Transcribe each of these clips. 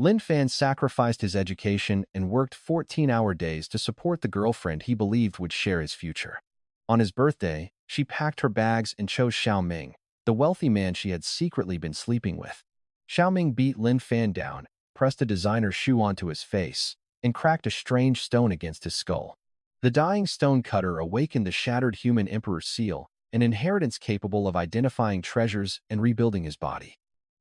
Lynn Fan sacrificed his education and worked 14-hour days to support the girlfriend he believed would share his future. On his birthday, she packed her bags and chose Xiao Ming, the wealthy man she had secretly been sleeping with. Xiao Ming beat Lynn Fan down, pressed a designer shoe onto his face, and cracked a strange stone against his skull. The dying stone cutter awakened the shattered human emperor's seal, an inheritance capable of identifying treasures and rebuilding his body.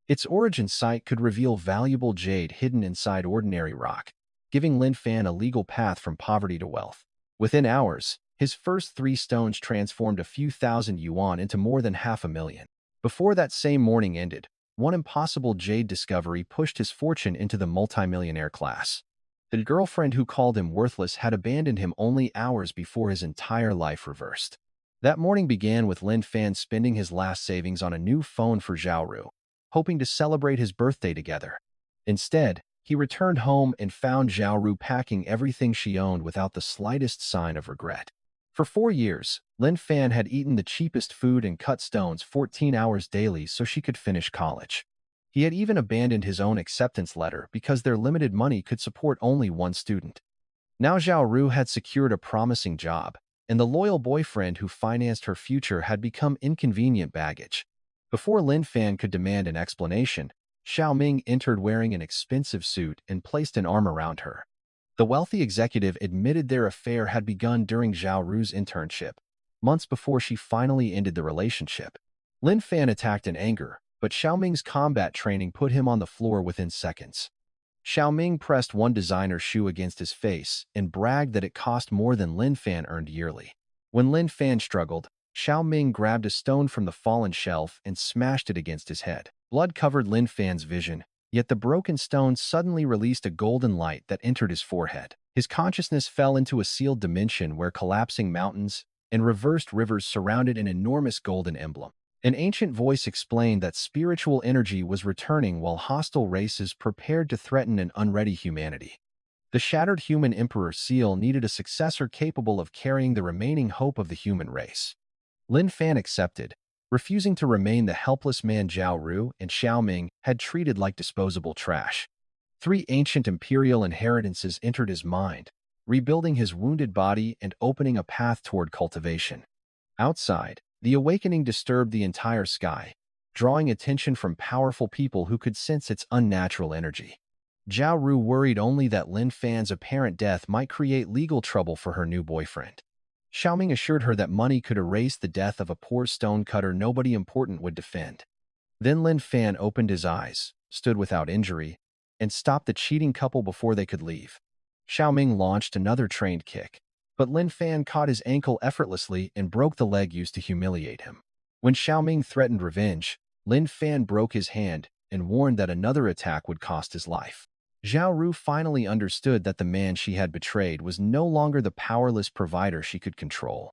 Its origin site could reveal valuable jade hidden inside ordinary rock, giving Lin Fan a legal path from poverty to wealth. Within hours, his first 3 stones transformed a few thousand yuan into more than $500,000. Before that same morning ended, one impossible jade discovery pushed his fortune into the multimillionaire class. The girlfriend who called him worthless had abandoned him only hours before his entire life reversed. That morning began with Lin Fan spending his last savings on a new phone for Zhao Ru, hoping to celebrate his birthday together. Instead, he returned home and found Zhao Ru packing everything she owned without the slightest sign of regret. For 4 years, Lin Fan had eaten the cheapest food and cut stones 14 hours daily so she could finish college. He had even abandoned his own acceptance letter because their limited money could support only one student. Now Zhao Ru had secured a promising job, and the loyal boyfriend who financed her future had become inconvenient baggage. Before Lin Fan could demand an explanation, Xiao Ming entered wearing an expensive suit and placed an arm around her. The wealthy executive admitted their affair had begun during Zhao Ru's internship, months before she finally ended the relationship. Lin Fan attacked in anger, but Xiao Ming's combat training put him on the floor within seconds. Xiao Ming pressed one designer shoe against his face and bragged that it cost more than Lin Fan earned yearly. When Lin Fan struggled, Xiao Ming grabbed a stone from the fallen shelf and smashed it against his head. Blood covered Lin Fan's vision, yet the broken stone suddenly released a golden light that entered his forehead. His consciousness fell into a sealed dimension where collapsing mountains and reversed rivers surrounded an enormous golden emblem. An ancient voice explained that spiritual energy was returning while hostile races prepared to threaten an unready humanity. The shattered human emperor seal needed a successor capable of carrying the remaining hope of the human race. Lin Fan accepted, refusing to remain the helpless man Zhao Ru and Xiao Ming had treated like disposable trash. 3 ancient imperial inheritances entered his mind, rebuilding his wounded body and opening a path toward cultivation. Outside, the awakening disturbed the entire sky, drawing attention from powerful people who could sense its unnatural energy. Zhao Ru worried only that Lin Fan's apparent death might create legal trouble for her new boyfriend. Xiao Ming assured her that money could erase the death of a poor stonecutter nobody important would defend. Then Lin Fan opened his eyes, stood without injury, and stopped the cheating couple before they could leave. Xiao Ming launched another trained kick, but Lin Fan caught his ankle effortlessly and broke the leg used to humiliate him. When Xiao Ming threatened revenge, Lin Fan broke his hand and warned that another attack would cost his life. Zhao Ru finally understood that the man she had betrayed was no longer the powerless provider she could control.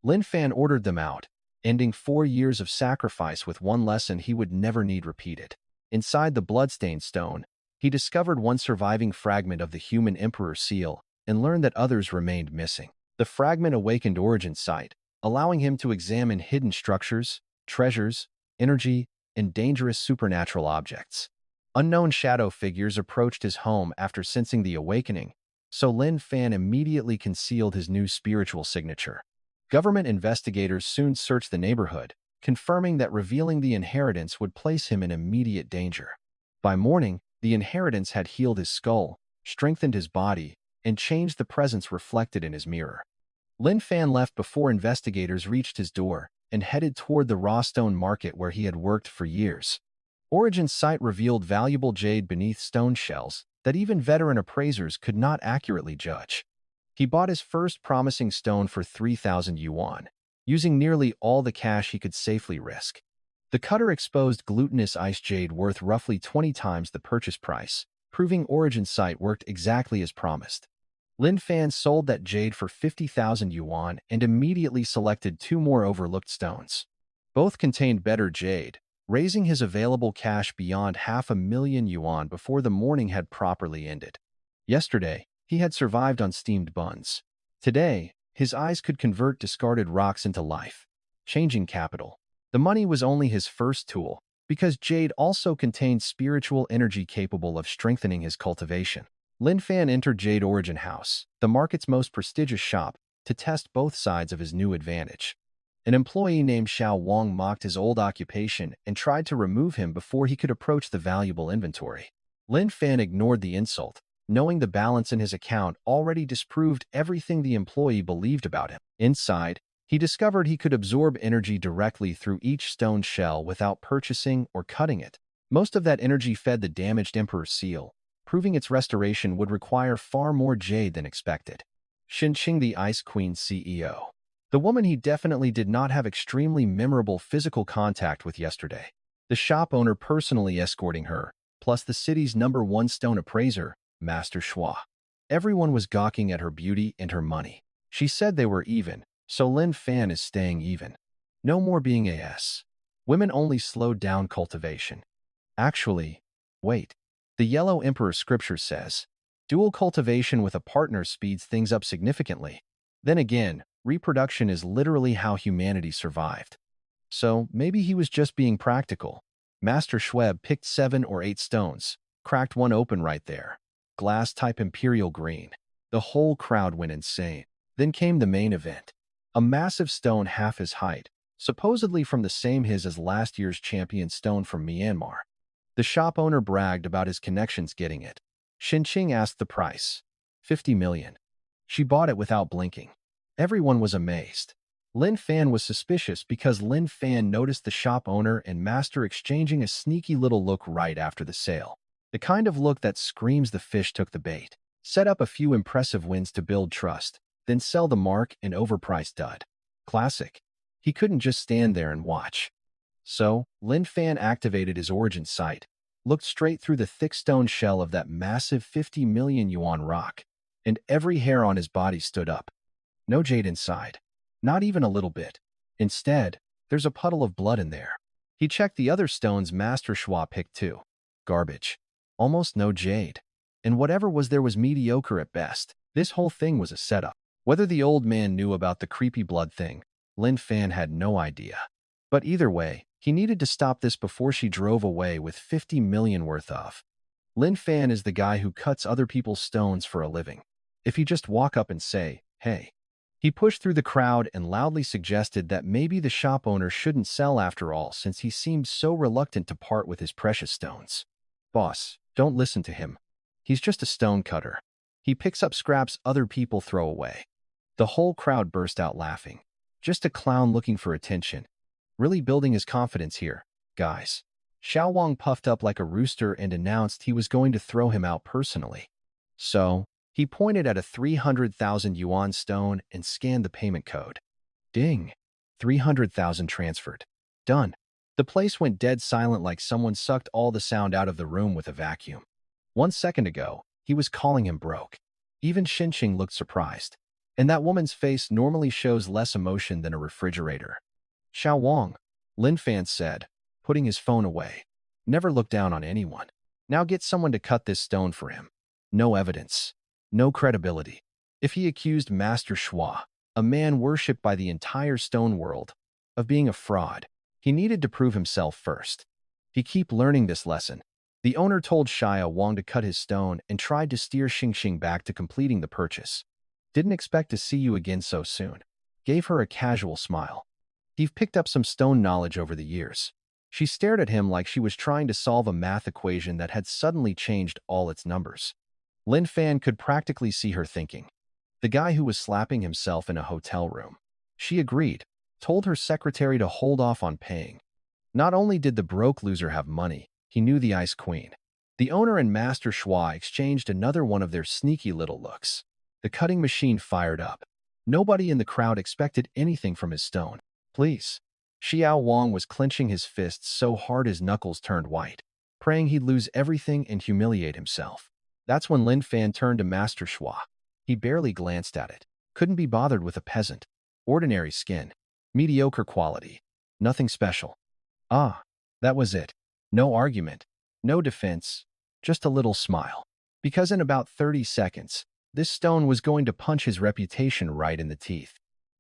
Lin Fan ordered them out, ending 4 years of sacrifice with one lesson he would never need repeated. Inside the bloodstained stone, he discovered one surviving fragment of the human emperor seal and learned that others remained missing. The fragment awakened origin site, allowing him to examine hidden structures, treasures, energy, and dangerous supernatural objects. Unknown shadow figures approached his home after sensing the awakening, so Lin Fan immediately concealed his new spiritual signature. Government investigators soon searched the neighborhood, confirming that revealing the inheritance would place him in immediate danger. By morning, the inheritance had healed his skull, strengthened his body, and changed the presence reflected in his mirror. Lin Fan left before investigators reached his door and headed toward the raw stone market where he had worked for years. Origin's site revealed valuable jade beneath stone shells that even veteran appraisers could not accurately judge. He bought his first promising stone for 3,000 yuan, using nearly all the cash he could safely risk. The cutter exposed glutinous ice jade worth roughly 20 times the purchase price, proving Origin's site worked exactly as promised. Lin Fan sold that jade for 50,000 yuan and immediately selected 2 more overlooked stones. Both contained better jade, raising his available cash beyond 500,000 yuan before the morning had properly ended. Yesterday, he had survived on steamed buns. Today, his eyes could convert discarded rocks into life, changing capital. The money was only his first tool, because jade also contains spiritual energy capable of strengthening his cultivation. Lynn Fan entered Jade Origin House, the market's most prestigious shop, to test both sides of his new advantage. An employee named Xiao Wang mocked his old occupation and tried to remove him before he could approach the valuable inventory. Lynn Fan ignored the insult, knowing the balance in his account already disproved everything the employee believed about him. Inside, he discovered he could absorb energy directly through each stone shell without purchasing or cutting it. Most of that energy fed the damaged Emperor's seal, proving its restoration would require far more jade than expected. Xinqing, the Ice Queen CEO. The woman he definitely did not have extremely memorable physical contact with yesterday. The shop owner personally escorting her, plus the city's #1 stone appraiser, Master Schwa. Everyone was gawking at her beauty and her money. She said they were even, so Lynn Fan is staying even. No more being AS. Women only slowed down cultivation. Actually, wait. The Yellow Emperor scripture says, dual cultivation with a partner speeds things up significantly. Then again, reproduction is literally how humanity survived. So maybe he was just being practical. Master Schweb picked 7 or 8 stones, cracked one open right there. Glass-type imperial green. The whole crowd went insane. Then came the main event. A massive stone half his height, supposedly from the same his as last year's champion stone from Myanmar. The shop owner bragged about his connections getting it. Xinqing asked the price. 50 million. She bought it without blinking. Everyone was amazed. Lynn Fan was suspicious because Lynn Fan noticed the shop owner and master exchanging a sneaky little look right after the sale. The kind of look that screams the fish took the bait. Set up a few impressive wins to build trust, then sell the mark and overpriced dud. Classic. He couldn't just stand there and watch. So, Lynn Fan activated his origin sight, looked straight through the thick stone shell of that massive 50 million yuan rock, and every hair on his body stood up. No jade inside. Not even a little bit. Instead, there's a puddle of blood in there. He checked the other stones Master Schwa picked too. Garbage. Almost no jade. And whatever was there was mediocre at best. This whole thing was a setup. Whether the old man knew about the creepy blood thing, Lynn Fan had no idea. But either way, he needed to stop this before she drove away with 50 million worth of. Lynn Fan is the guy who cuts other people's stones for a living. If he just walk up and say, hey. He pushed through the crowd and loudly suggested that maybe the shop owner shouldn't sell after all since he seemed so reluctant to part with his precious stones. Boss, don't listen to him. He's just a stone cutter. He picks up scraps other people throw away. The whole crowd burst out laughing. Just a clown looking for attention. Really building his confidence here, guys. Xiao Wang puffed up like a rooster and announced he was going to throw him out personally. So, he pointed at a 300,000 yuan stone and scanned the payment code. Ding! 300,000 transferred. Done. The place went dead silent like someone sucked all the sound out of the room with a vacuum. 1 second ago, he was calling him broke. Even Xinqing looked surprised. And that woman's face normally shows less emotion than a refrigerator. Xiao Wang, Lynn Fan said, putting his phone away. Never look down on anyone. Now get someone to cut this stone for him. No evidence. No credibility. If he accused Master Schwa, a man worshipped by the entire stone world, of being a fraud, he needed to prove himself first. He keep learning this lesson. The owner told Xiao Wang to cut his stone and tried to steer Xinqing back to completing the purchase. Didn't expect to see you again so soon. Gave her a casual smile. You've picked up some stone knowledge over the years. She stared at him like she was trying to solve a math equation that had suddenly changed all its numbers. Lynn Fan could practically see her thinking. The guy who was slapping himself in a hotel room. She agreed, told her secretary to hold off on paying. Not only did the broke loser have money, he knew the Ice Queen. The owner and Master Schwa exchanged another one of their sneaky little looks. The cutting machine fired up. Nobody in the crowd expected anything from his stone. Please. Xiao Wang was clenching his fists so hard his knuckles turned white, praying he'd lose everything and humiliate himself. That's when Lynn Fan turned to Master Schwa. He barely glanced at it. Couldn't be bothered with a peasant. Ordinary skin. Mediocre quality. Nothing special. Ah, that was it. No argument. No defense. Just a little smile. Because in about 30 seconds, this stone was going to punch his reputation right in the teeth.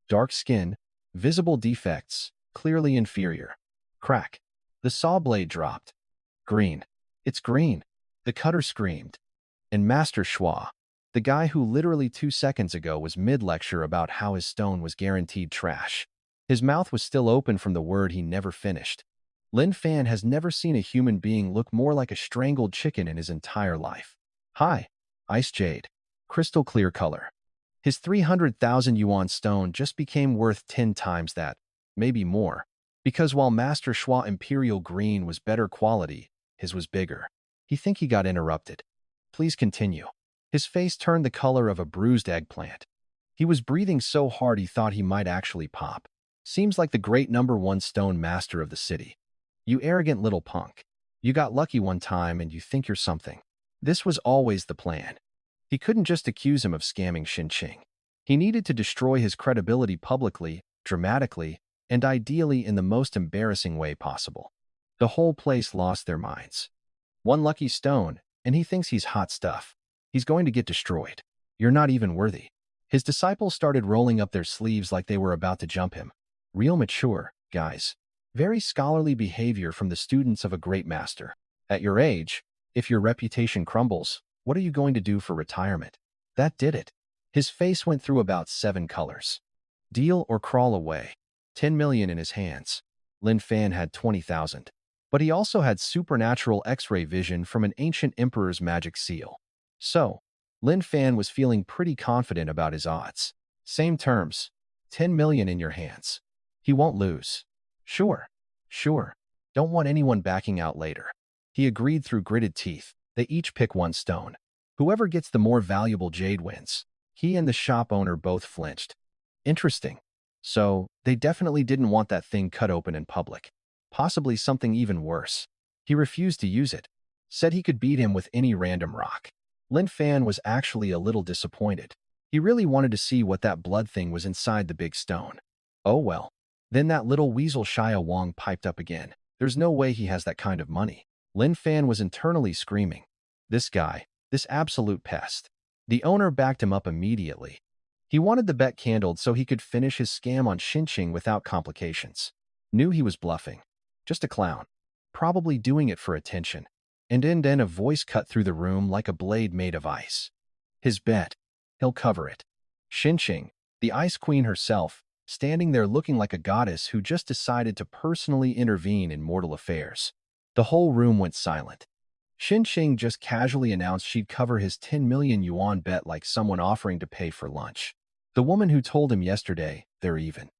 Dark skin, visible defects, clearly inferior. Crack. The saw blade dropped. Green. It's green. The cutter screamed. And Master Schwa, the guy who literally 2 seconds ago was mid-lecture about how his stone was guaranteed trash. His mouth was still open from the word he never finished. Lynn Fan has never seen a human being look more like a strangled chicken in his entire life. Hi. Ice jade. Crystal clear color. His 300,000 yuan stone just became worth 10 times that, maybe more. Because while Master Schwa Imperial Green was better quality, his was bigger. He think he got interrupted. Please continue. His face turned the color of a bruised eggplant. He was breathing so hard he thought he might actually pop. Seems like the great #1 stone master of the city. You arrogant little punk. You got lucky one time and you think you're something. This was always the plan. He couldn't just accuse him of scamming Xinqing. He needed to destroy his credibility publicly, dramatically, and ideally in the most embarrassing way possible. The whole place lost their minds. One lucky stone, and he thinks he's hot stuff. He's going to get destroyed. You're not even worthy. His disciples started rolling up their sleeves like they were about to jump him. Real mature, guys. Very scholarly behavior from the students of a great master. At your age, if your reputation crumbles, what are you going to do for retirement? That did it. His face went through about 7 colors. Deal or crawl away. 10 million in his hands. Lynn Fan had 20,000. But he also had supernatural X-ray vision from an ancient emperor's magic seal. So, Lynn Fan was feeling pretty confident about his odds. Same terms. 10 million in your hands. He won't lose. Sure. Don't want anyone backing out later. He agreed through gritted teeth. They each pick 1 stone. Whoever gets the more valuable jade wins. He and the shop owner both flinched. Interesting. So, they definitely didn't want that thing cut open in public. Possibly something even worse. He refused to use it. Said he could beat him with any random rock. Lynn Fan was actually a little disappointed. He really wanted to see what that blood thing was inside the big stone. Oh well. Then that little weasel Xiao Ming piped up again. There's no way he has that kind of money. Lynn Fan was internally screaming. This guy, this absolute pest. The owner backed him up immediately. He wanted the bet candled so he could finish his scam on Xinqing without complications. Knew he was bluffing. Just a clown. Probably doing it for attention. And then a voice cut through the room like a blade made of ice. His bet. He'll cover it. Xinqing, the Ice Queen herself, standing there looking like a goddess who just decided to personally intervene in mortal affairs. The whole room went silent. Xinqing just casually announced she'd cover his 10 million yuan bet like someone offering to pay for lunch. The woman who told him yesterday, they're even.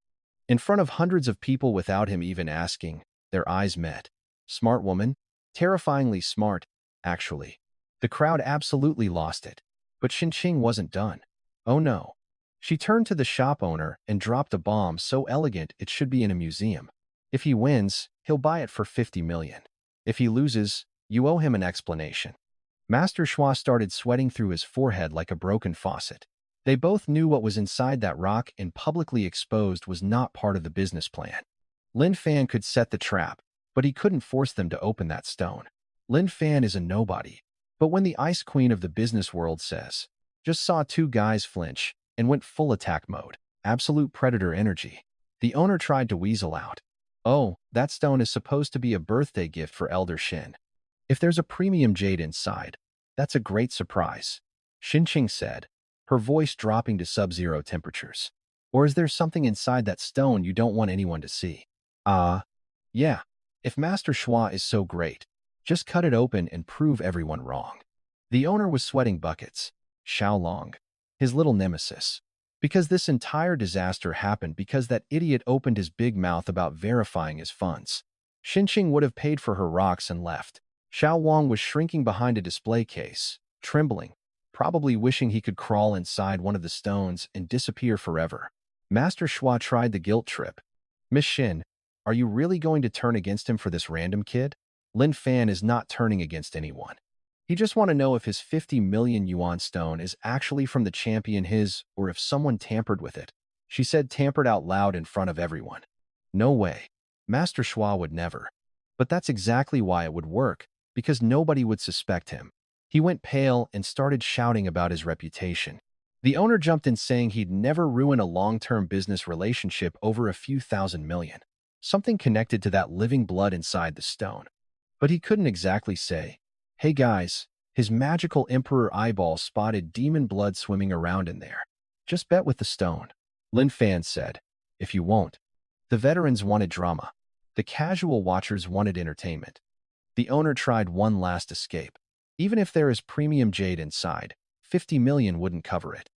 In front of hundreds of people without him even asking, their eyes met. Smart woman. Terrifyingly smart, actually. The crowd absolutely lost it. But Xinqing wasn't done. Oh no. She turned to the shop owner and dropped a bomb so elegant it should be in a museum. If he wins, he'll buy it for 50 million. If he loses, you owe him an explanation. Master Schwa started sweating through his forehead like a broken faucet. They both knew what was inside that rock and publicly exposed was not part of the business plan. Lynn Fan could set the trap, but he couldn't force them to open that stone. Lynn Fan is a nobody. But when the Ice Queen of the business world says, just saw 2 guys flinch and went full attack mode, absolute predator energy, the owner tried to weasel out. Oh, that stone is supposed to be a birthday gift for Elder Shin. If there's a premium jade inside, that's a great surprise, Xinqing said, her voice dropping to sub-zero temperatures. Or is there something inside that stone you don't want anyone to see? Yeah. If Master Schwa is so great, just cut it open and prove everyone wrong. The owner was sweating buckets. Xiao Long, his little nemesis. Because this entire disaster happened because that idiot opened his big mouth about verifying his funds. Xinqing would have paid for her rocks and left. Xiao Wang was shrinking behind a display case, trembling, probably wishing he could crawl inside one of the stones and disappear forever. Master Schwa tried the guilt trip. Miss Shin, are you really going to turn against him for this random kid? Lynn Fan is not turning against anyone. He just want to know if his 50 million yuan stone is actually from the champion his or if someone tampered with it. She said tampered out loud in front of everyone. No way. Master Schwa would never. But that's exactly why it would work, because nobody would suspect him. He went pale and started shouting about his reputation. The owner jumped in saying he'd never ruin a long-term business relationship over a few thousand million. something connected to that living blood inside the stone. But he couldn't exactly say, "Hey guys," his magical emperor eyeball spotted demon blood swimming around in there. "Just bet with the stone," Lynn Fan said. "If you won't." The veterans wanted drama. The casual watchers wanted entertainment. The owner tried one last escape. Even if there is premium jade inside, 50 million wouldn't cover it.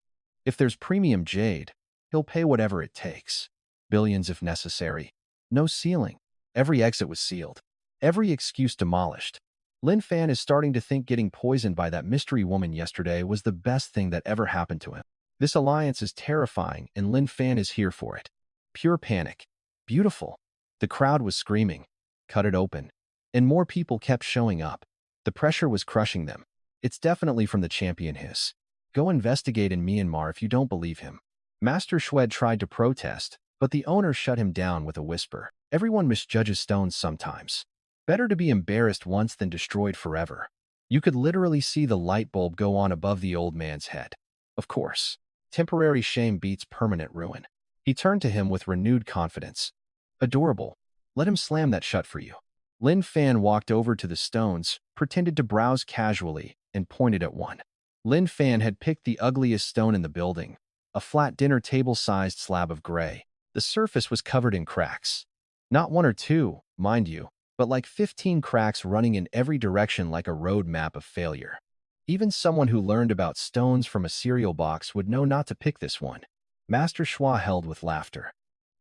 If there's premium jade, he'll pay whatever it takes. Billions if necessary. No ceiling. Every exit was sealed. Every excuse demolished. Lynn Fan is starting to think getting poisoned by that mystery woman yesterday was the best thing that ever happened to him. This alliance is terrifying, and Lynn Fan is here for it. Pure panic. Beautiful. The crowd was screaming. Cut it open. And more people kept showing up. The pressure was crushing them. It's definitely from the champion hiss. Go investigate in Myanmar if you don't believe him. Master Shwed tried to protest, but the owner shut him down with a whisper. Everyone misjudges stones sometimes. Better to be embarrassed once than destroyed forever. You could literally see the light bulb go on above the old man's head. Of course, temporary shame beats permanent ruin. He turned to him with renewed confidence. Adorable. Let him slam that shut for you. Lynn Fan walked over to the stones, pretended to browse casually, and pointed at one. Lynn Fan had picked the ugliest stone in the building, a flat dinner table-sized slab of gray. The surface was covered in cracks. Not one or two, mind you, but like 15 cracks running in every direction like a road map of failure. Even someone who learned about stones from a cereal box would know not to pick this one. Master Schwa held with laughter.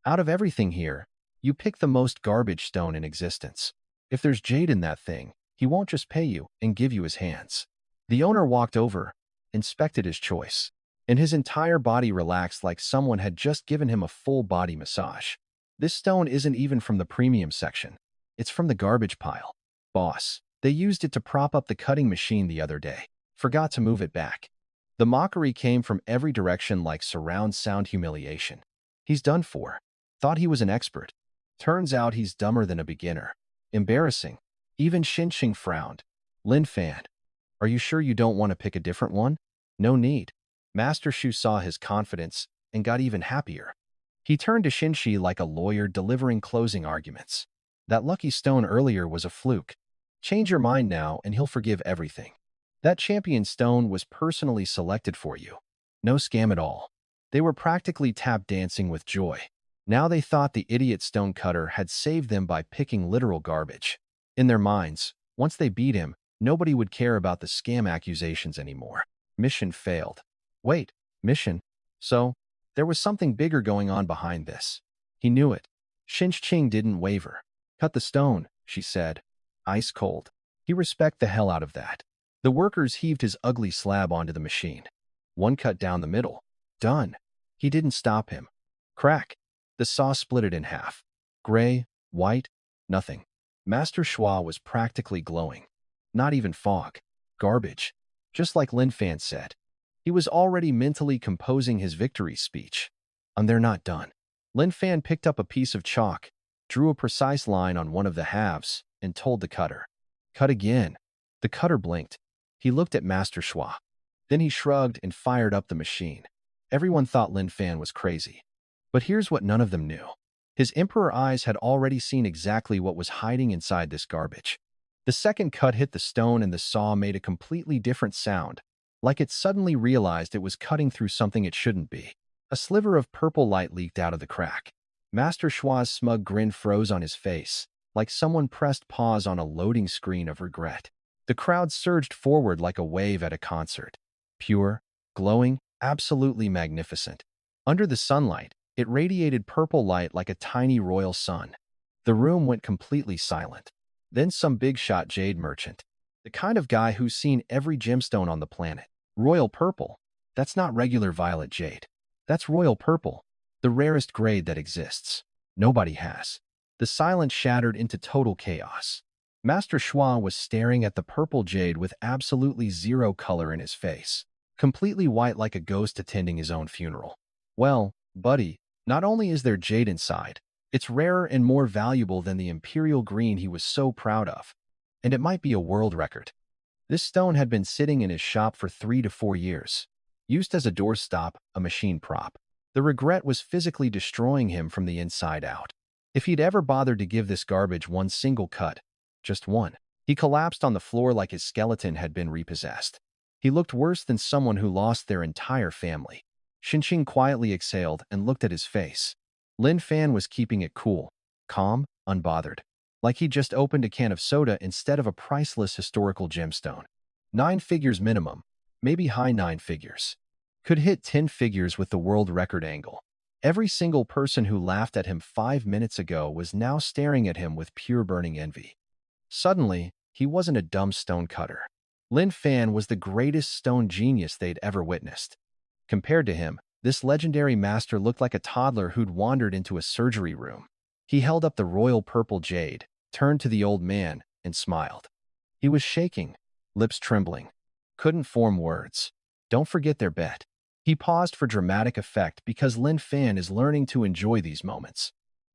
Out of everything here, you pick the most garbage stone in existence. If there's jade in that thing, he won't just pay you and give you his hands. The owner walked over, inspected his choice, and his entire body relaxed like someone had just given him a full body massage. This stone isn't even from the premium section. It's from the garbage pile. Boss, they used it to prop up the cutting machine the other day. Forgot to move it back. The mockery came from every direction like surround sound humiliation. He's done for. Thought he was an expert. Turns out he's dumber than a beginner. Embarrassing. Even Xinqing frowned. Lynn Fan, are you sure you don't want to pick a different one? No need. Master Shu saw his confidence and got even happier. He turned to Xinqi like a lawyer delivering closing arguments. That lucky stone earlier was a fluke. Change your mind now and he'll forgive everything. That champion stone was personally selected for you. No scam at all. They were practically tap dancing with joy. Now they thought the idiot stonecutter had saved them by picking literal garbage. In their minds, once they beat him, nobody would care about the scam accusations anymore. Mission failed. Wait, mission? So, there was something bigger going on behind this. He knew it. Xinqing didn't waver. Cut the stone, she said. Ice cold. He respected the hell out of that. The workers heaved his ugly slab onto the machine. One cut down the middle. Done. He didn't stop him. Crack. The saw split it in half. Gray, white, nothing. Master Schwa was practically glowing. Not even fog. Garbage. Just like Lin Fan said. He was already mentally composing his victory speech. And they're not done. Lin Fan picked up a piece of chalk, drew a precise line on one of the halves, and told the cutter. Cut again. The cutter blinked. He looked at Master Schwa. Then he shrugged and fired up the machine. Everyone thought Lin Fan was crazy. But here's what none of them knew. His emperor eyes had already seen exactly what was hiding inside this garbage. The second cut hit the stone and the saw made a completely different sound, like it suddenly realized it was cutting through something it shouldn't be. A sliver of purple light leaked out of the crack. Master Schwa's smug grin froze on his face, like someone pressed pause on a loading screen of regret. The crowd surged forward like a wave at a concert. Pure, glowing, absolutely magnificent. Under the sunlight, it radiated purple light like a tiny royal sun. The room went completely silent. Then some big-shot jade merchant. The kind of guy who's seen every gemstone on the planet. Royal purple. That's not regular violet jade. That's royal purple. The rarest grade that exists. Nobody has. The silence shattered into total chaos. Master Schwa was staring at the purple jade with absolutely zero color in his face. Completely white like a ghost attending his own funeral. Well, buddy, not only is there jade inside, it's rarer and more valuable than the imperial green he was so proud of. And it might be a world record. This stone had been sitting in his shop for 3 to 4 years. Used as a doorstop, a machine prop. The regret was physically destroying him from the inside out. If he'd ever bothered to give this garbage one single cut, just one, he collapsed on the floor like his skeleton had been repossessed. He looked worse than someone who lost their entire family. Xinqing quietly exhaled and looked at his face. Lynn Fan was keeping it cool, calm, unbothered, like he'd just opened a can of soda instead of a priceless historical gemstone. 9 figures minimum, maybe high 9 figures. Could hit 10 figures with the world record angle. Every single person who laughed at him 5 minutes ago was now staring at him with pure burning envy. Suddenly, he wasn't a dumb stone cutter. Lynn Fan was the greatest stone genius they'd ever witnessed. Compared to him, this legendary master looked like a toddler who'd wandered into a surgery room. He held up the royal purple jade, turned to the old man, and smiled. He was shaking, lips trembling. Couldn't form words. Don't forget their bet. He paused for dramatic effect because Lynn Fan is learning to enjoy these moments.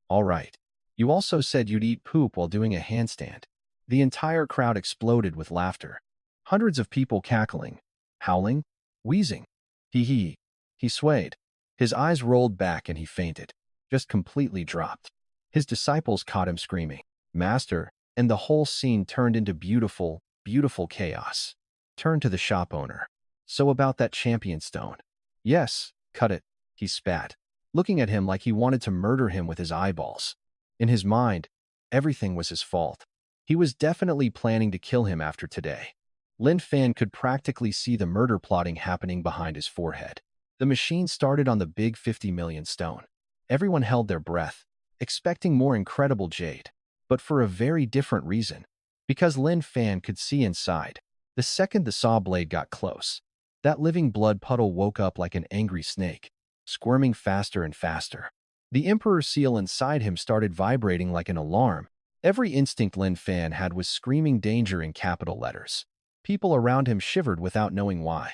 All right. You also said you'd eat poop while doing a handstand. The entire crowd exploded with laughter. Hundreds of people cackling, howling, wheezing. Hee. He swayed. His eyes rolled back and he fainted. Just completely dropped. His disciples caught him screaming, "Master," and the whole scene turned into beautiful, beautiful chaos. Turned to the shop owner. "So about that champion stone." "Yes, cut it," he spat, looking at him like he wanted to murder him with his eyeballs. In his mind, everything was his fault. He was definitely planning to kill him after today. Lin Fan could practically see the murder plotting happening behind his forehead. The machine started on the big 50 million stone. Everyone held their breath, expecting more incredible jade, but for a very different reason. Because Lin Fan could see inside. The second the saw blade got close, that living blood puddle woke up like an angry snake, squirming faster and faster. The Emperor seal inside him started vibrating like an alarm. Every instinct Lin Fan had was screaming danger in capital letters. People around him shivered without knowing why.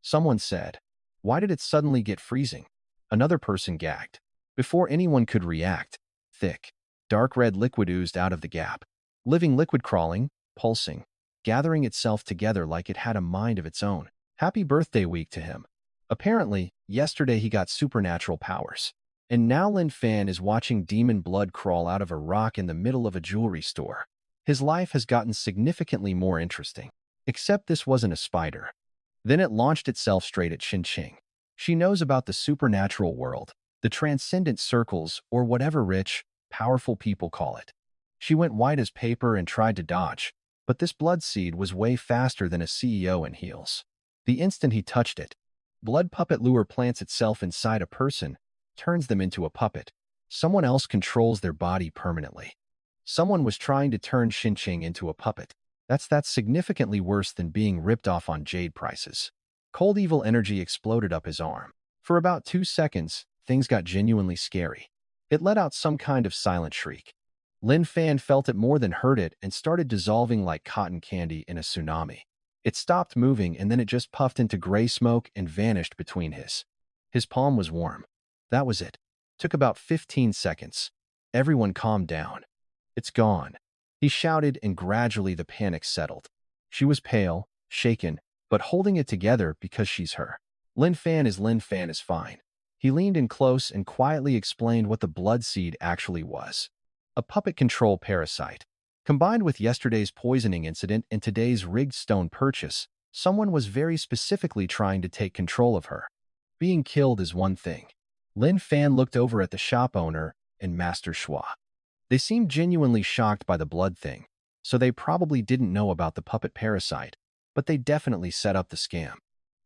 Someone said, "Why did it suddenly get freezing?" Another person gagged. Before anyone could react, thick, dark red liquid oozed out of the gap. Living liquid crawling, pulsing, gathering itself together like it had a mind of its own. Happy birthday week to him. Apparently, yesterday he got supernatural powers. And now Lin Fan is watching demon blood crawl out of a rock in the middle of a jewelry store. His life has gotten significantly more interesting. Except this wasn't a spider. Then it launched itself straight at Xinqing. She knows about the supernatural world, the transcendent circles, or whatever rich, powerful people call it. She went white as paper and tried to dodge, but this blood seed was way faster than a CEO in heels. The instant he touched it, blood puppet lure plants itself inside a person, turns them into a puppet. Someone else controls their body permanently. Someone was trying to turn Xinqing into a puppet. That's significantly worse than being ripped off on jade prices. Cold evil energy exploded up his arm. For about 2 seconds, things got genuinely scary. It let out some kind of silent shriek. Lin Fan felt it more than heard it and started dissolving like cotton candy in a tsunami. It stopped moving and then it just puffed into gray smoke and vanished between his. His palm was warm. That was it. Took about 15 seconds. Everyone calmed down. "It's gone," he shouted, and gradually the panic settled. She was pale, shaken, but holding it together because she's her. Lin Fan is fine. He leaned in close and quietly explained what the blood seed actually was. A puppet control parasite. Combined with yesterday's poisoning incident and today's rigged stone purchase, someone was very specifically trying to take control of her. Being killed is one thing. Lin Fan looked over at the shop owner and Master Schwa. They seemed genuinely shocked by the blood thing, so they probably didn't know about the puppet parasite, but they definitely set up the scam.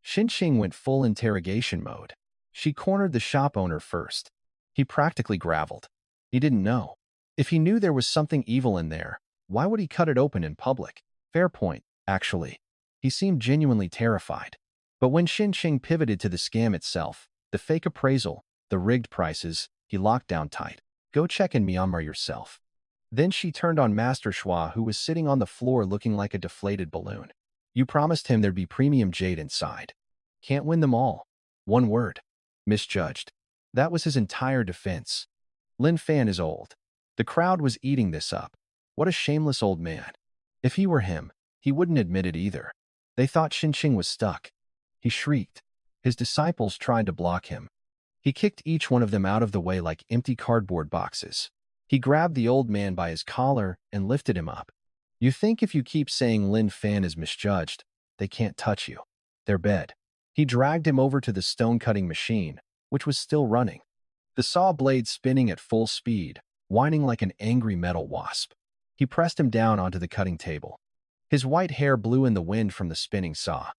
Xinqing went full interrogation mode. She cornered the shop owner first. He practically graveled. He didn't know. If he knew there was something evil in there, why would he cut it open in public? Fair point, actually. He seemed genuinely terrified. But when Xinqing pivoted to the scam itself, the fake appraisal, the rigged prices, he locked down tight. "Go check in Myanmar yourself." Then she turned on Master Schwa, who was sitting on the floor looking like a deflated balloon. "You promised him there'd be premium jade inside. Can't win them all. One word. Misjudged." That was his entire defense. Lin Fan is old. The crowd was eating this up. What a shameless old man. If he were him, he wouldn't admit it either. They thought Xinqing was stuck. He shrieked. His disciples tried to block him. He kicked each one of them out of the way like empty cardboard boxes. He grabbed the old man by his collar and lifted him up. You think if you keep saying Lynn Fan is misjudged, they can't touch you. Their bed. He dragged him over to the stone-cutting machine, which was still running. The saw blade spinning at full speed, whining like an angry metal wasp. He pressed him down onto the cutting table. His white hair blew in the wind from the spinning saw.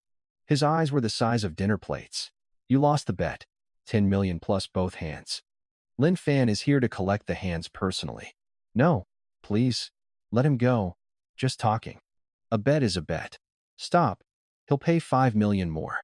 His eyes were the size of dinner plates. You lost the bet. 10 million plus both hands. Lynn Fan is here to collect the hands personally. No, please. Let him go. Just talking. A bet is a bet. Stop. He'll pay 5 million more.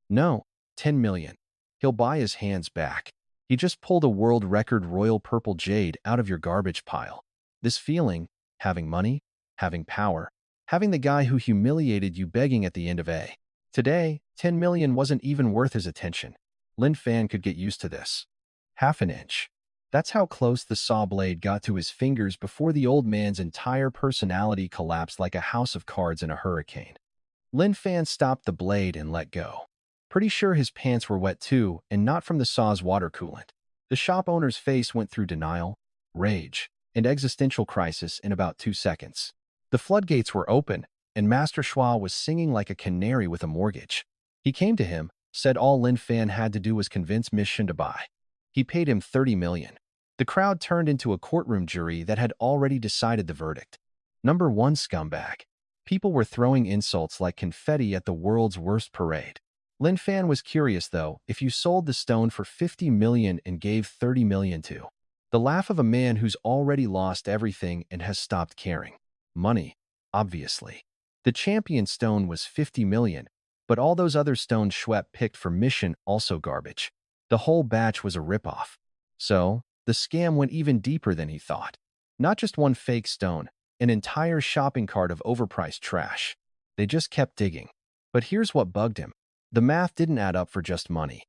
No, 10 million. He'll buy his hands back. He just pulled a world record royal purple jade out of your garbage pile. This feeling, having money, having power, having the guy who humiliated you begging at the end of a. Today, 10 million wasn't even worth his attention. Lynn Fan could get used to this. Half an inch. That's how close the saw blade got to his fingers before the old man's entire personality collapsed like a house of cards in a hurricane. Lynn Fan stopped the blade and let go. Pretty sure his pants were wet too, and not from the saw's water coolant. The shop owner's face went through denial, rage, and existential crisis in about 2 seconds. The floodgates were open, and Master Schwa was singing like a canary with a mortgage. He came to him, said all Lynn Fan had to do was convince Miss Shin to buy. He paid him 30 million. The crowd turned into a courtroom jury that had already decided the verdict. Number 1 scumbag. People were throwing insults like confetti at the world's worst parade. Lynn Fan was curious, though, if you sold the stone for 50 million and gave 30 million to. The laugh of a man who's already lost everything and has stopped caring. Money, obviously. The champion stone was 50 million, but all those other stones Schwepp picked for mission also garbage. The whole batch was a ripoff. So, the scam went even deeper than he thought. Not just one fake stone, an entire shopping cart of overpriced trash. They just kept digging. But here's what bugged him. The math didn't add up for just money.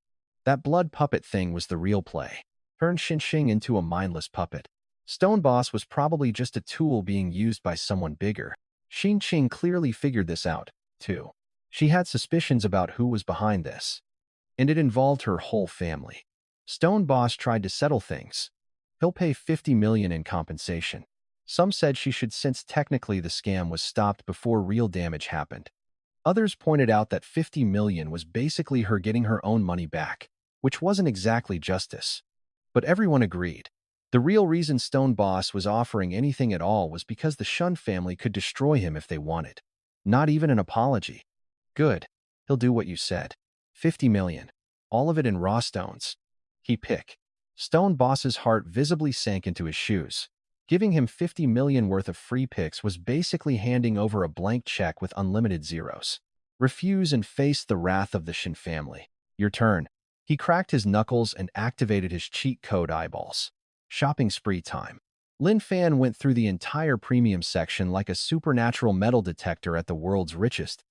That blood puppet thing was the real play. Turned Xinxing into a mindless puppet. Stone Boss was probably just a tool being used by someone bigger. Xinxing clearly figured this out, too. She had suspicions about who was behind this. And it involved her whole family. Stone Boss tried to settle things. He'll pay 50 million in compensation. Some said she should since technically the scam was stopped before real damage happened. Others pointed out that 50 million was basically her getting her own money back, which wasn't exactly justice. But everyone agreed. The real reason Stone Boss was offering anything at all was because the Shun family could destroy him if they wanted. Not even an apology. Good. He'll do what you said. 50 million. All of it in raw stones. He pick. Stone Boss's heart visibly sank into his shoes. Giving him 50 million worth of free picks was basically handing over a blank check with unlimited zeros. Refuse and face the wrath of the Shin family. Your turn. He cracked his knuckles and activated his cheat code eyeballs. Shopping spree time. Lynn Fan went through the entire premium section like a supernatural metal detector at the world's richest.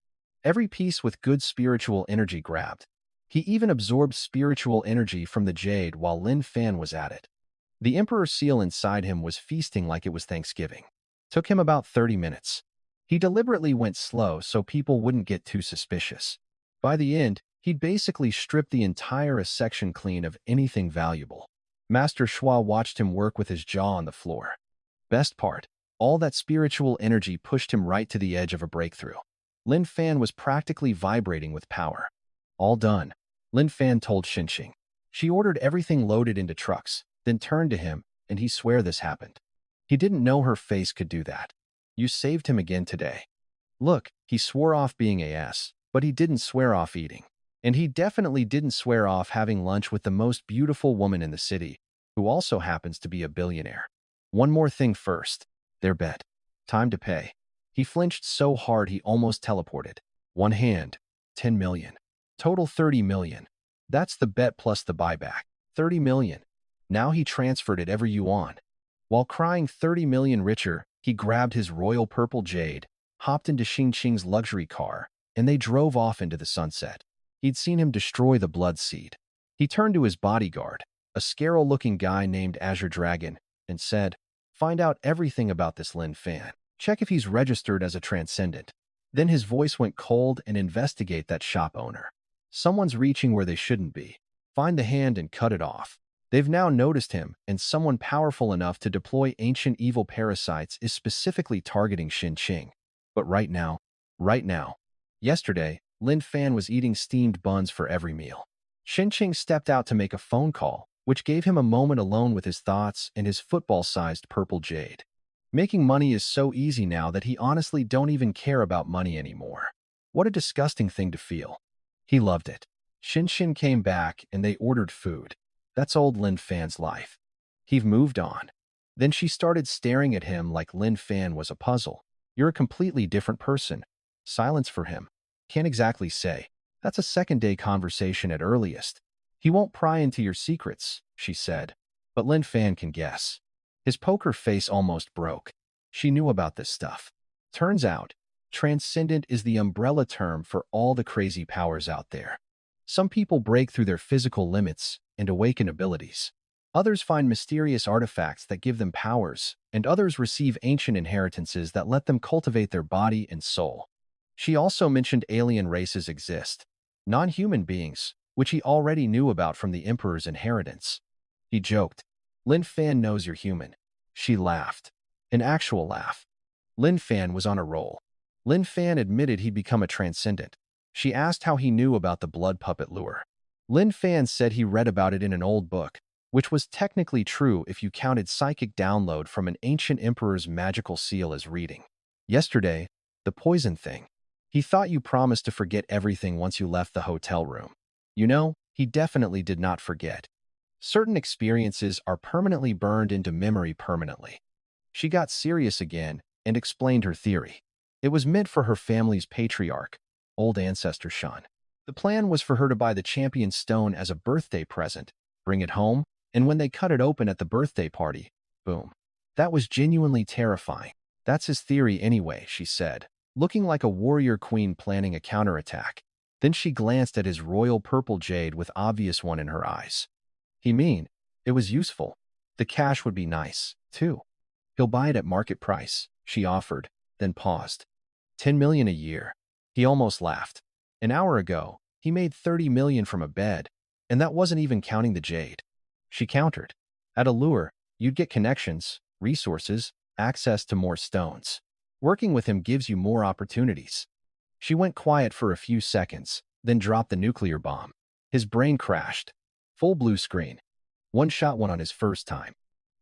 Every piece with good spiritual energy grabbed. He even absorbed spiritual energy from the jade while Lynn Fan was at it. The Emperor seal inside him was feasting like it was Thanksgiving. Took him about 30 minutes. He deliberately went slow so people wouldn't get too suspicious. By the end, he'd basically stripped the entire section clean of anything valuable. Master Schwa watched him work with his jaw on the floor. Best part, all that spiritual energy pushed him right to the edge of a breakthrough. Lynn Fan was practically vibrating with power. All done, Lynn Fan told Xinxing. She ordered everything loaded into trucks, then turned to him, and he swore this happened. He didn't know her face could do that. You saved him again today. Look, he swore off being AS, but he didn't swear off eating. And he definitely didn't swear off having lunch with the most beautiful woman in the city, who also happens to be a billionaire. One more thing first. Their bet. Time to pay. He flinched so hard he almost teleported. One hand. 10 million. Total 30 million. That's the bet plus the buyback. 30 million. Now he transferred it every yuan. While crying 30 million richer, he grabbed his royal purple jade, hopped into Xinxing's luxury car, and they drove off into the sunset. He'd seen him destroy the blood seed. He turned to his bodyguard, a scary-looking guy named Azure Dragon, and said, "Find out everything about this Lynn Fan. Check if he's registered as a transcendent." Then his voice went cold and investigate that shop owner. Someone's reaching where they shouldn't be. Find the hand and cut it off. They've now noticed him, and someone powerful enough to deploy ancient evil parasites is specifically targeting Xinqing. But right now, yesterday, Lynn Fan was eating steamed buns for every meal. Xinqing stepped out to make a phone call, which gave him a moment alone with his thoughts and his football-sized purple jade. Making money is so easy now that he honestly don't even care about money anymore. What a disgusting thing to feel. He loved it. Xinqing came back and they ordered food. That's old Lynn Fan's life. He've moved on. Then she started staring at him like Lynn Fan was a puzzle. You're a completely different person. Silence for him. Can't exactly say. That's a second-day conversation at earliest. He won't pry into your secrets, she said. But Lynn Fan can guess. His poker face almost broke. She knew about this stuff. Turns out, transcendent is the umbrella term for all the crazy powers out there. Some people break through their physical limits and awaken abilities. Others find mysterious artifacts that give them powers, and others receive ancient inheritances that let them cultivate their body and soul. She also mentioned alien races exist, non-human beings, which he already knew about from the Emperor's inheritance. He joked, Lynn Fan knows you're human. She laughed. An actual laugh. Lynn Fan was on a roll. Lynn Fan admitted he'd become a transcendent. She asked how he knew about the blood puppet lure. Lynn Fan said he read about it in an old book, which was technically true if you counted psychic download from an ancient emperor's magical seal as reading. Yesterday, the poison thing. He thought you promised to forget everything once you left the hotel room. You know, he definitely did not forget. Certain experiences are permanently burned into memory permanently. She got serious again and explained her theory. It was meant for her family's patriarch, old ancestor Shan. The plan was for her to buy the champion stone as a birthday present, bring it home, and when they cut it open at the birthday party, boom. That was genuinely terrifying. That's his theory anyway, she said, looking like a warrior queen planning a counterattack. Then she glanced at his royal purple jade with obvious one in her eyes. He mean, it was useful. The cash would be nice, too. He'll buy it at market price, she offered, then paused. 10 million a year. He almost laughed. An hour ago, he made 30 million from a bed, and that wasn't even counting the jade. She countered. At Allure, you'd get connections, resources, access to more stones. Working with him gives you more opportunities. She went quiet for a few seconds, then dropped the nuclear bomb. His brain crashed. Full blue screen. One shot one on his first time.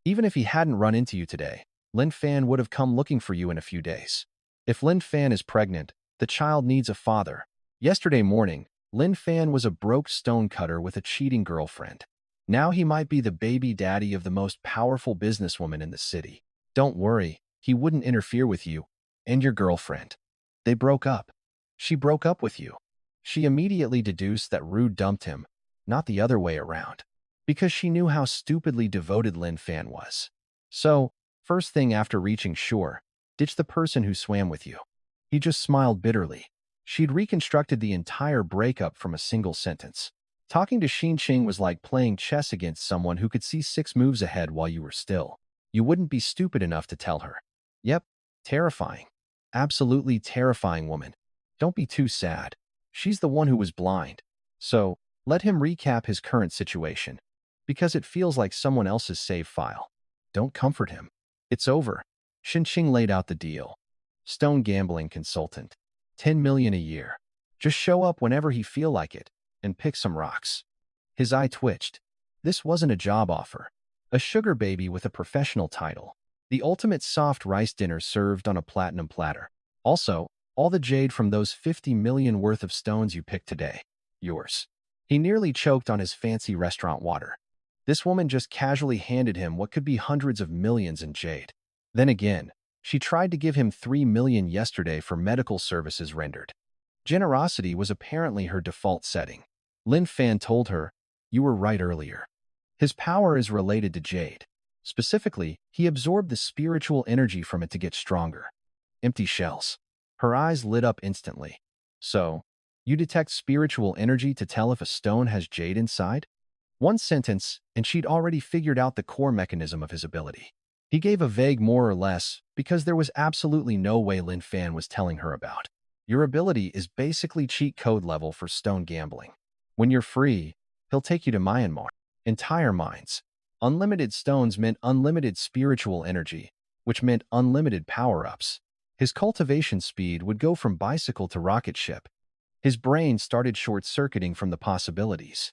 Even if he hadn't run into you today, Lynn Fan would have come looking for you in a few days. If Lynn Fan is pregnant, the child needs a father. Yesterday morning, Lynn Fan was a broke stonecutter with a cheating girlfriend. Now he might be the baby daddy of the most powerful businesswoman in the city. Don't worry, he wouldn't interfere with you and your girlfriend. They broke up. She broke up with you. She immediately deduced that Rude dumped him, not the other way around, because she knew how stupidly devoted Lynn Fan was. So, first thing after reaching shore, ditch the person who swam with you. He just smiled bitterly. She'd reconstructed the entire breakup from a single sentence. Talking to Xinqing was like playing chess against someone who could see 6 moves ahead while you were still. You wouldn't be stupid enough to tell her. Yep, terrifying. Absolutely terrifying woman. Don't be too sad. She's the one who was blind. So, let him recap his current situation. Because it feels like someone else's save file. Don't comfort him. It's over. Xinqing laid out the deal. Stone gambling consultant. 10 million a year. Just show up whenever he feel like it, and pick some rocks. His eye twitched. This wasn't a job offer. A sugar baby with a professional title. The ultimate soft rice dinner served on a platinum platter. Also, all the jade from those 50 million worth of stones you picked today. Yours. He nearly choked on his fancy restaurant water. This woman just casually handed him what could be hundreds of millions in jade. Then again, she tried to give him 3 million yesterday for medical services rendered. Generosity was apparently her default setting. Lynn Fan told her, you were right earlier. His power is related to jade. Specifically, he absorbed the spiritual energy from it to get stronger. Empty shells. Her eyes lit up instantly. So, you detect spiritual energy to tell if a stone has jade inside? One sentence, and she'd already figured out the core mechanism of his ability. He gave a vague more or less, because there was absolutely no way Lynn Fan was telling her about. Your ability is basically cheat code level for stone gambling. When you're free, he'll take you to Myanmar. Entire minds. Unlimited stones meant unlimited spiritual energy, which meant unlimited power-ups. His cultivation speed would go from bicycle to rocket ship. His brain started short-circuiting from the possibilities.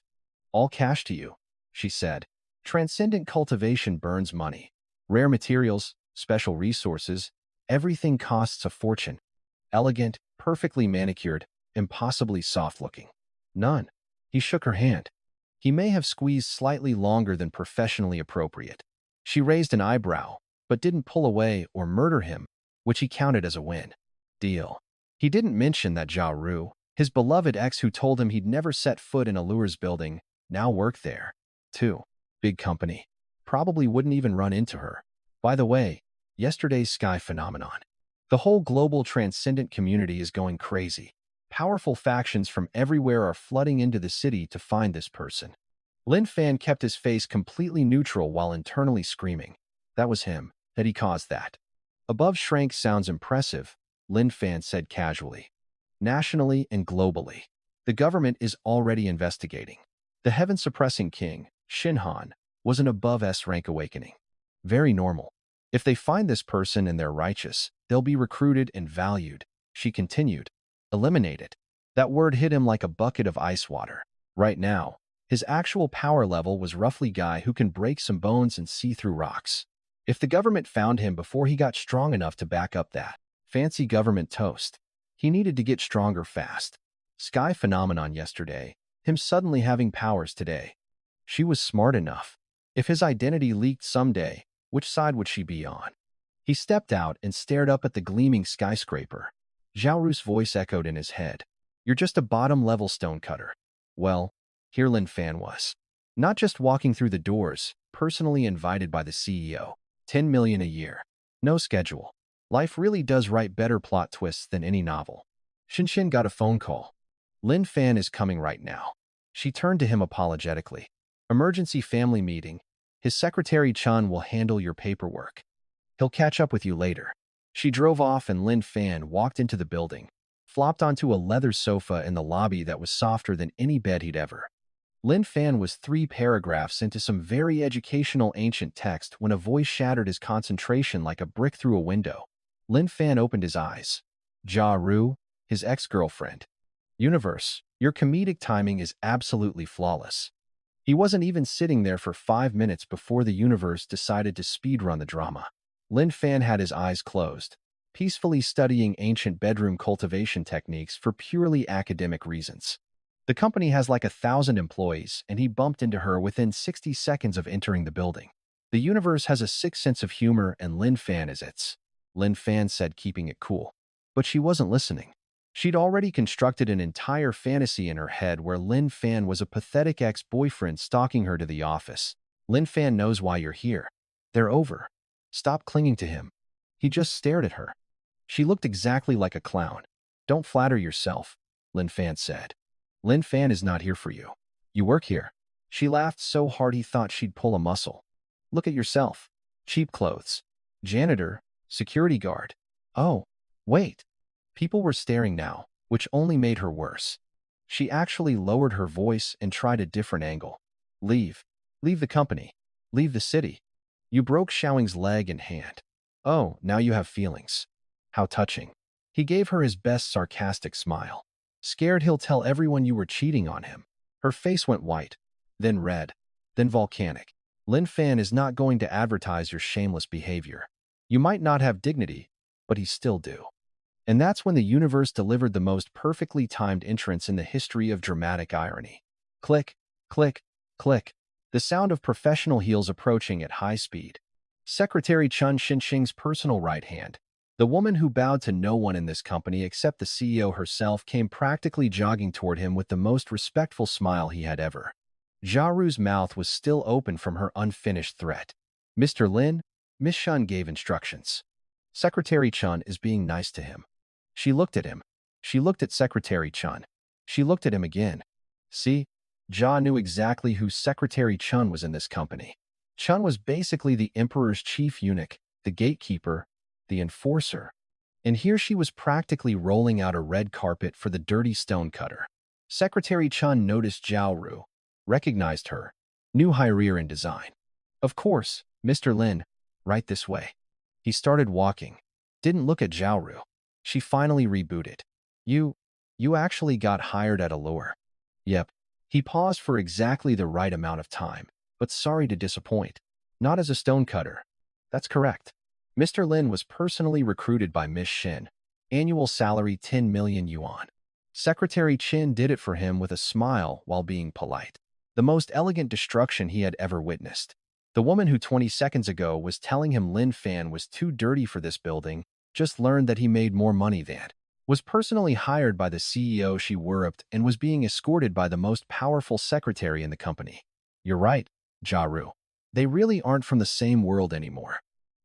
All cash to you, she said. Transcendent cultivation burns money. Rare materials, special resources, everything costs a fortune. Elegant, perfectly manicured, impossibly soft-looking. None. He shook her hand. He may have squeezed slightly longer than professionally appropriate. She raised an eyebrow, but didn't pull away or murder him, which he counted as a win. Deal. He didn't mention that Zhao Ru, his beloved ex who told him he'd never set foot in Allure's building, now worked there. Too. Big company. Probably wouldn't even run into her. By the way, yesterday's sky phenomenon. The whole global transcendent community is going crazy. Powerful factions from everywhere are flooding into the city to find this person. Lynn Fan kept his face completely neutral while internally screaming. That was him, that he caused that. Above shrank sounds impressive, Lynn Fan said casually. Nationally and globally. The government is already investigating. The heaven-suppressing king, Shinhan, was an above S-rank awakening. Very normal. If they find this person and they're righteous, they'll be recruited and valued, she continued. Eliminated. That word hit him like a bucket of ice water. Right now, his actual power level was roughly guy who can break some bones and see through rocks. If the government found him before he got strong enough to back up that fancy government toast, he needed to get stronger fast. Sky phenomenon yesterday, him suddenly having powers today. She was smart enough. If his identity leaked someday, which side would she be on? He stepped out and stared up at the gleaming skyscraper. Zhao Ru's voice echoed in his head. You're just a bottom-level stonecutter. Well, here Lynn Fan was. Not just walking through the doors, personally invited by the CEO. 10 million a year. No schedule. Life really does write better plot twists than any novel. Shinshin got a phone call. Lynn Fan is coming right now. She turned to him apologetically. Emergency family meeting. His secretary Chun will handle your paperwork. He'll catch up with you later. She drove off and Lynn Fan walked into the building, flopped onto a leather sofa in the lobby that was softer than any bed he'd ever. Lynn Fan was 3 paragraphs into some very educational ancient text when a voice shattered his concentration like a brick through a window. Lynn Fan opened his eyes. Jia Ru, his ex-girlfriend. Universe, your comedic timing is absolutely flawless. He wasn't even sitting there for 5 minutes before the universe decided to speedrun the drama. Lynn Fan had his eyes closed, peacefully studying ancient bedroom cultivation techniques for purely academic reasons. The company has like 1,000 employees, and he bumped into her within 60 seconds of entering the building. The universe has a sick sense of humor, and Lynn Fan is its. Lynn Fan said, keeping it cool. But she wasn't listening. She'd already constructed an entire fantasy in her head where Lynn Fan was a pathetic ex-boyfriend stalking her to the office. Lynn Fan knows why you're here. They're over. Stop clinging to him. He just stared at her. She looked exactly like a clown. Don't flatter yourself, Lynn Fan said. Lynn Fan is not here for you. You work here. She laughed so hard he thought she'd pull a muscle. Look at yourself. Cheap clothes. Janitor, security guard. Oh, wait. People were staring now, which only made her worse. She actually lowered her voice and tried a different angle. Leave. Leave the company. Leave the city. You broke Xiaoming's leg and hand. Oh, now you have feelings. How touching. He gave her his best sarcastic smile. Scared he'll tell everyone you were cheating on him. Her face went white, then red, then volcanic. Lynn Fan is not going to advertise your shameless behavior. You might not have dignity, but he still do. And that's when the universe delivered the most perfectly timed entrance in the history of dramatic irony. Click, click, click. The sound of professional heels approaching at high speed. Secretary Chun Xinxing's personal right hand. The woman who bowed to no one in this company except the CEO herself came practically jogging toward him with the most respectful smile he had ever. Jia Ru's mouth was still open from her unfinished threat. Mr. Lin, Miss Shun gave instructions. Secretary Chun is being nice to him. She looked at him. She looked at Secretary Chun. She looked at him again. See? Jia knew exactly who Secretary Chun was in this company. Chun was basically the emperor's chief eunuch, the gatekeeper, the enforcer. And here she was practically rolling out a red carpet for the dirty stonecutter. Secretary Chun noticed Zhao Ru, recognized her, New hire and design. Of course, Mr. Lin, right this way. He started walking. Didn't look at Zhao. She finally rebooted. You, you actually got hired at Allure. Yep. He paused for exactly the right amount of time, but sorry to disappoint. Not as a stonecutter. That's correct. Mr. Lin was personally recruited by Miss Shin. Annual salary 10 million yuan. Secretary Chin did it for him with a smile while being polite. The most elegant destruction he had ever witnessed. The woman who 20 seconds ago was telling him Lynn Fan was too dirty for this building just learned that he made more money than was personally hired by the CEO she worshiped and was being escorted by the most powerful secretary in the company. You're right, Jaru. They really aren't from the same world anymore.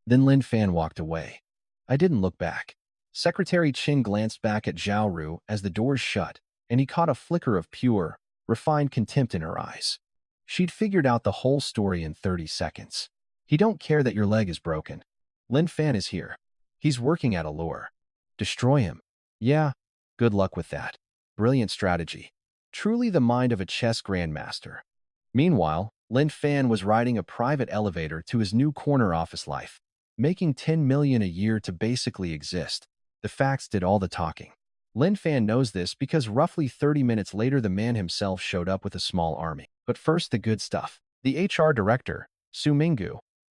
Then Lin Fan walked away. I didn't look back. Secretary Chin glanced back at Zhao Ru as the doors shut, and he caught a flicker of pure, refined contempt in her eyes. She'd figured out the whole story in 30 seconds. He don't care that your leg is broken. Lin Fan is here. He's working at Allure. Destroy him. Yeah, good luck with that. Brilliant strategy. Truly the mind of a chess grandmaster. Meanwhile, Lin Fan was riding a private elevator to his new corner office life, making 10 million a year to basically exist. The facts did all the talking. Lin Fan knows this because roughly 30 minutes later the man himself showed up with a small army. But first the good stuff. The HR director, Xiao Ming,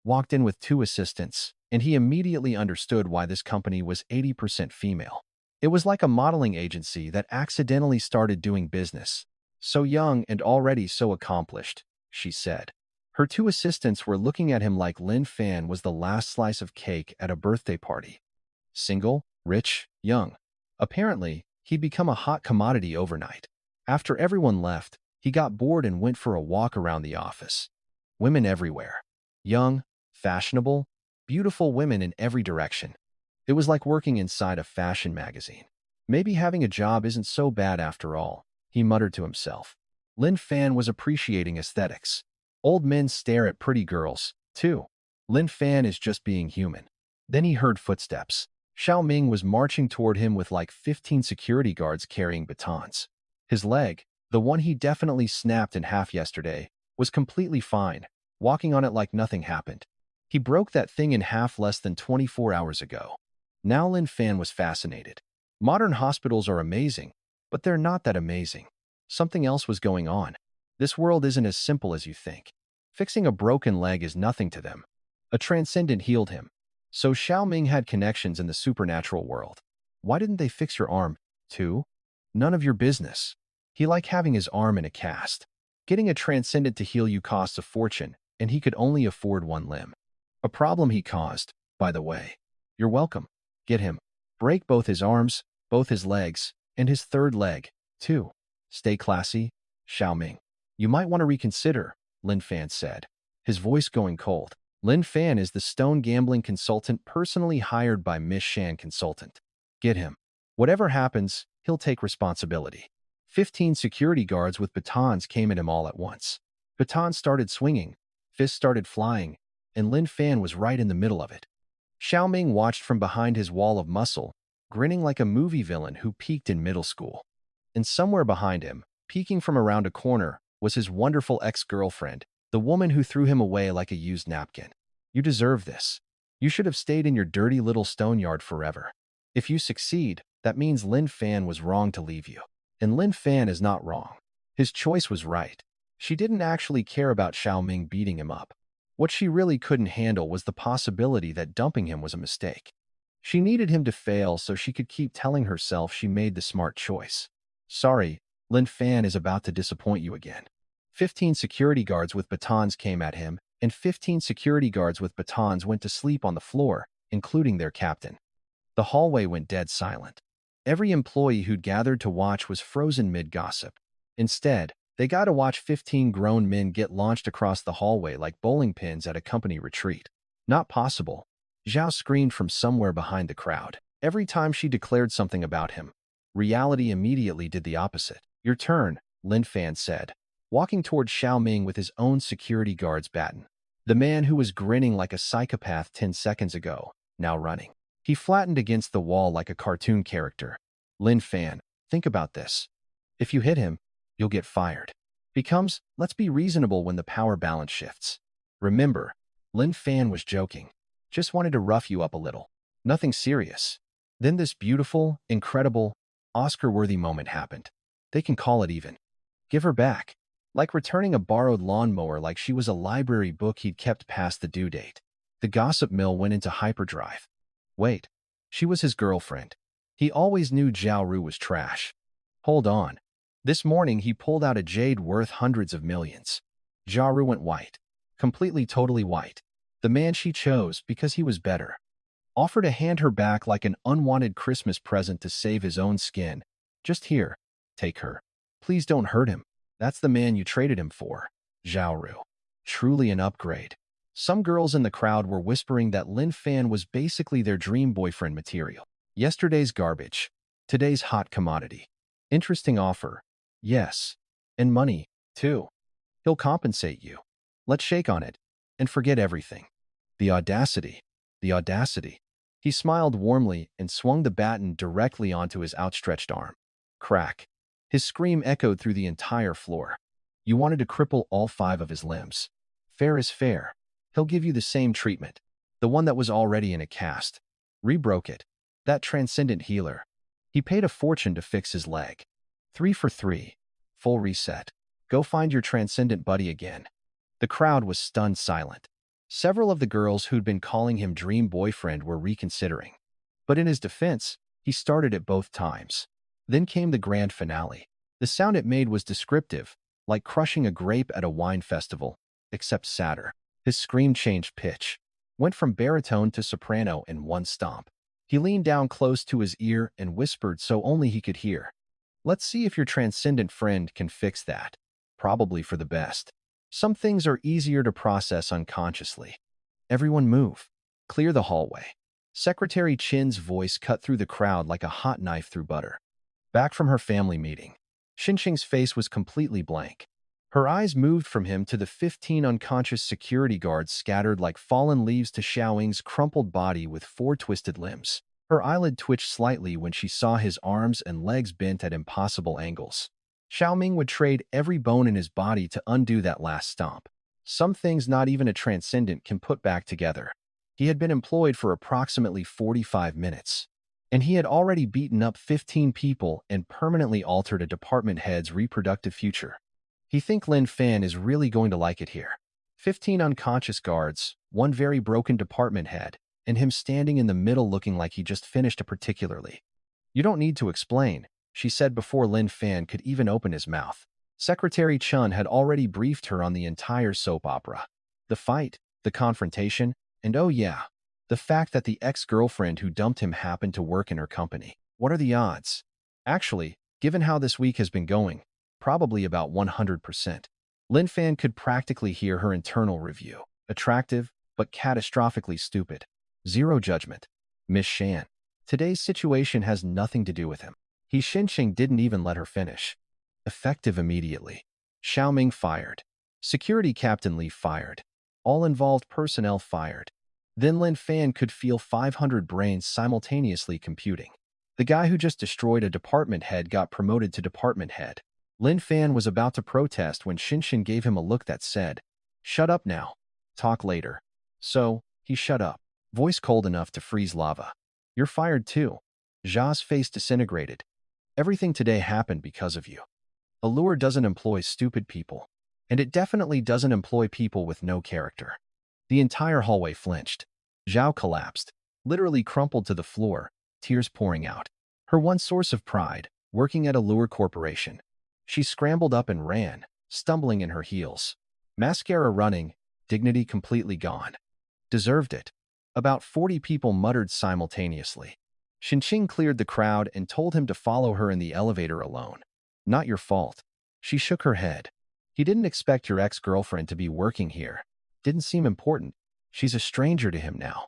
walked in with 2 assistants, and he immediately understood why this company was 80% female. It was like a modeling agency that accidentally started doing business. So young and already so accomplished, she said. Her 2 assistants were looking at him like Lin Fan was the last slice of cake at a birthday party. Single, rich, young. Apparently, he'd become a hot commodity overnight. After everyone left, he got bored and went for a walk around the office. Women everywhere. Young, fashionable, beautiful women in every direction. It was like working inside a fashion magazine. Maybe having a job isn't so bad after all, he muttered to himself. Lin Fan was appreciating aesthetics. Old men stare at pretty girls, too. Lin Fan is just being human. Then he heard footsteps. Xiao Ming was marching toward him with like 15 security guards carrying batons. His leg, the one he definitely snapped in half yesterday, was completely fine, walking on it like nothing happened. He broke that thing in half less than 24 hours ago. Now Lin Fan was fascinated. Modern hospitals are amazing, but they're not that amazing. Something else was going on. This world isn't as simple as you think. Fixing a broken leg is nothing to them. A transcendent healed him. So Xiao Ming had connections in the supernatural world. Why didn't they fix your arm, too? None of your business. He liked having his arm in a cast. Getting a transcendent to heal you costs a fortune, and he could only afford 1 limb. A problem he caused, by the way. You're welcome. Get him. Break both his arms, both his legs, and his 3rd leg, too. Stay classy, Xiao Ming. You might want to reconsider, Lin Fan said, his voice going cold. Lin Fan is the stone gambling consultant personally hired by Miss Shan Consultant. Get him. Whatever happens, he'll take responsibility. 15 security guards with batons came at him all at once. Batons started swinging, fists started flying, and Lin Fan was right in the middle of it. Xiao Ming watched from behind his wall of muscle, grinning like a movie villain who peaked in middle school. And somewhere behind him, peeking from around a corner, was his wonderful ex-girlfriend, the woman who threw him away like a used napkin. You deserve this. You should have stayed in your dirty little stone yard forever. If you succeed, that means Lin Fan was wrong to leave you. And Lin Fan is not wrong. His choice was right. She didn't actually care about Xiao Ming beating him up. What she really couldn't handle was the possibility that dumping him was a mistake. She needed him to fail so she could keep telling herself she made the smart choice. Sorry, Lin Fan is about to disappoint you again. 15 security guards with batons came at him, and 15 security guards with batons went to sleep on the floor, including their captain. The hallway went dead silent. Every employee who'd gathered to watch was frozen mid-gossip. Instead, they got to watch 15 grown men get launched across the hallway like bowling pins at a company retreat. Not possible. Zhao screamed from somewhere behind the crowd. Every time she declared something about him, reality immediately did the opposite. Your turn, Lin Fan said, walking toward Xiao Ming with his own security guard's baton. The man who was grinning like a psychopath 10 seconds ago, now running. He flattened against the wall like a cartoon character. Lin Fan, think about this. If you hit him, you'll get fired. becomes, let's be reasonable when the power balance shifts. Remember, Lynn Fan was joking. Just wanted to rough you up a little. Nothing serious. Then this beautiful, incredible, Oscar-worthy moment happened. They can call it even. Give her back. Like returning a borrowed lawnmower like she was a library book he'd kept past the due date. The gossip mill went into hyperdrive. Wait. She was his girlfriend. He always knew Zhao Ru was trash. Hold on. This morning he pulled out a jade worth hundreds of millions. Zhao Ru went white. Completely totally white. The man she chose because he was better. Offered to hand her back like an unwanted Christmas present to save his own skin. Just here. Take her. Please don't hurt him. That's the man you traded him for. Zhao Ru. Truly an upgrade. Some girls in the crowd were whispering that Lynn Fan was basically their dream boyfriend material. Yesterday's garbage. Today's hot commodity. Interesting offer. Yes. And money, too. He'll compensate you. Let's shake on it. And forget everything. The audacity. The audacity. He smiled warmly and swung the baton directly onto his outstretched arm. Crack. His scream echoed through the entire floor. You wanted to cripple all 5 of his limbs. Fair is fair. He'll give you the same treatment. The one that was already in a cast. Rebroke it. That transcendent healer. He paid a fortune to fix his leg. 3 for 3. Full reset. Go find your transcendent buddy again. The crowd was stunned silent. Several of the girls who'd been calling him dream boyfriend were reconsidering. But in his defense, he started it both times. Then came the grand finale. The sound it made was descriptive, like crushing a grape at a wine festival, except sadder. His scream changed pitch, went from baritone to soprano in one stomp. He leaned down close to his ear and whispered so only he could hear. Let's see if your transcendent friend can fix that. Probably for the best. Some things are easier to process unconsciously. Everyone move. Clear the hallway. Secretary Chin's voice cut through the crowd like a hot knife through butter. Back from her family meeting, Xinqing's face was completely blank. Her eyes moved from him to the 15 unconscious security guards scattered like fallen leaves to Xiao Ming's crumpled body with 4 twisted limbs. Her eyelid twitched slightly when she saw his arms and legs bent at impossible angles. Xiao Ming would trade every bone in his body to undo that last stomp. Some things not even a transcendent can put back together. He had been employed for approximately 45 minutes. And he had already beaten up 15 people and permanently altered a department head's reproductive future. He thinks Lynn Fan is really going to like it here. 15 unconscious guards, 1 very broken department head, and him standing in the middle looking like he just finished a particularly. You don't need to explain, she said before Lynn Fan could even open his mouth. Secretary Chun had already briefed her on the entire soap opera. The fight, the confrontation, and oh yeah, the fact that the ex-girlfriend who dumped him happened to work in her company. What are the odds? Actually, given how this week has been going, probably about 100%. Lynn Fan could practically hear her internal review. Attractive, but catastrophically stupid. Zero judgment. Miss Shan. Today's situation has nothing to do with him. Xinqing didn't even let her finish. Effective immediately. Xiao Ming fired. Security Captain Li fired. All involved personnel fired. Then Lynn Fan could feel 500 brains simultaneously computing. The guy who just destroyed a department head got promoted to department head. Lynn Fan was about to protest when Xinqing gave him a look that said, "Shut up now. Talk later." So, he shut up. Voice cold enough to freeze lava. "You're fired too." Zha's face disintegrated. "Everything today happened because of you. Allure doesn't employ stupid people. And it definitely doesn't employ people with no character." The entire hallway flinched. Zhao collapsed, literally crumpled to the floor, tears pouring out. Her one source of pride, working at Allure Corporation. She scrambled up and ran, stumbling in her heels. Mascara running, dignity completely gone. Deserved it. About 40 people muttered simultaneously. Xinqing cleared the crowd and told him to follow her in the elevator alone. Not your fault. She shook her head. He didn't expect your ex-girlfriend to be working here. Didn't seem important. She's a stranger to him now.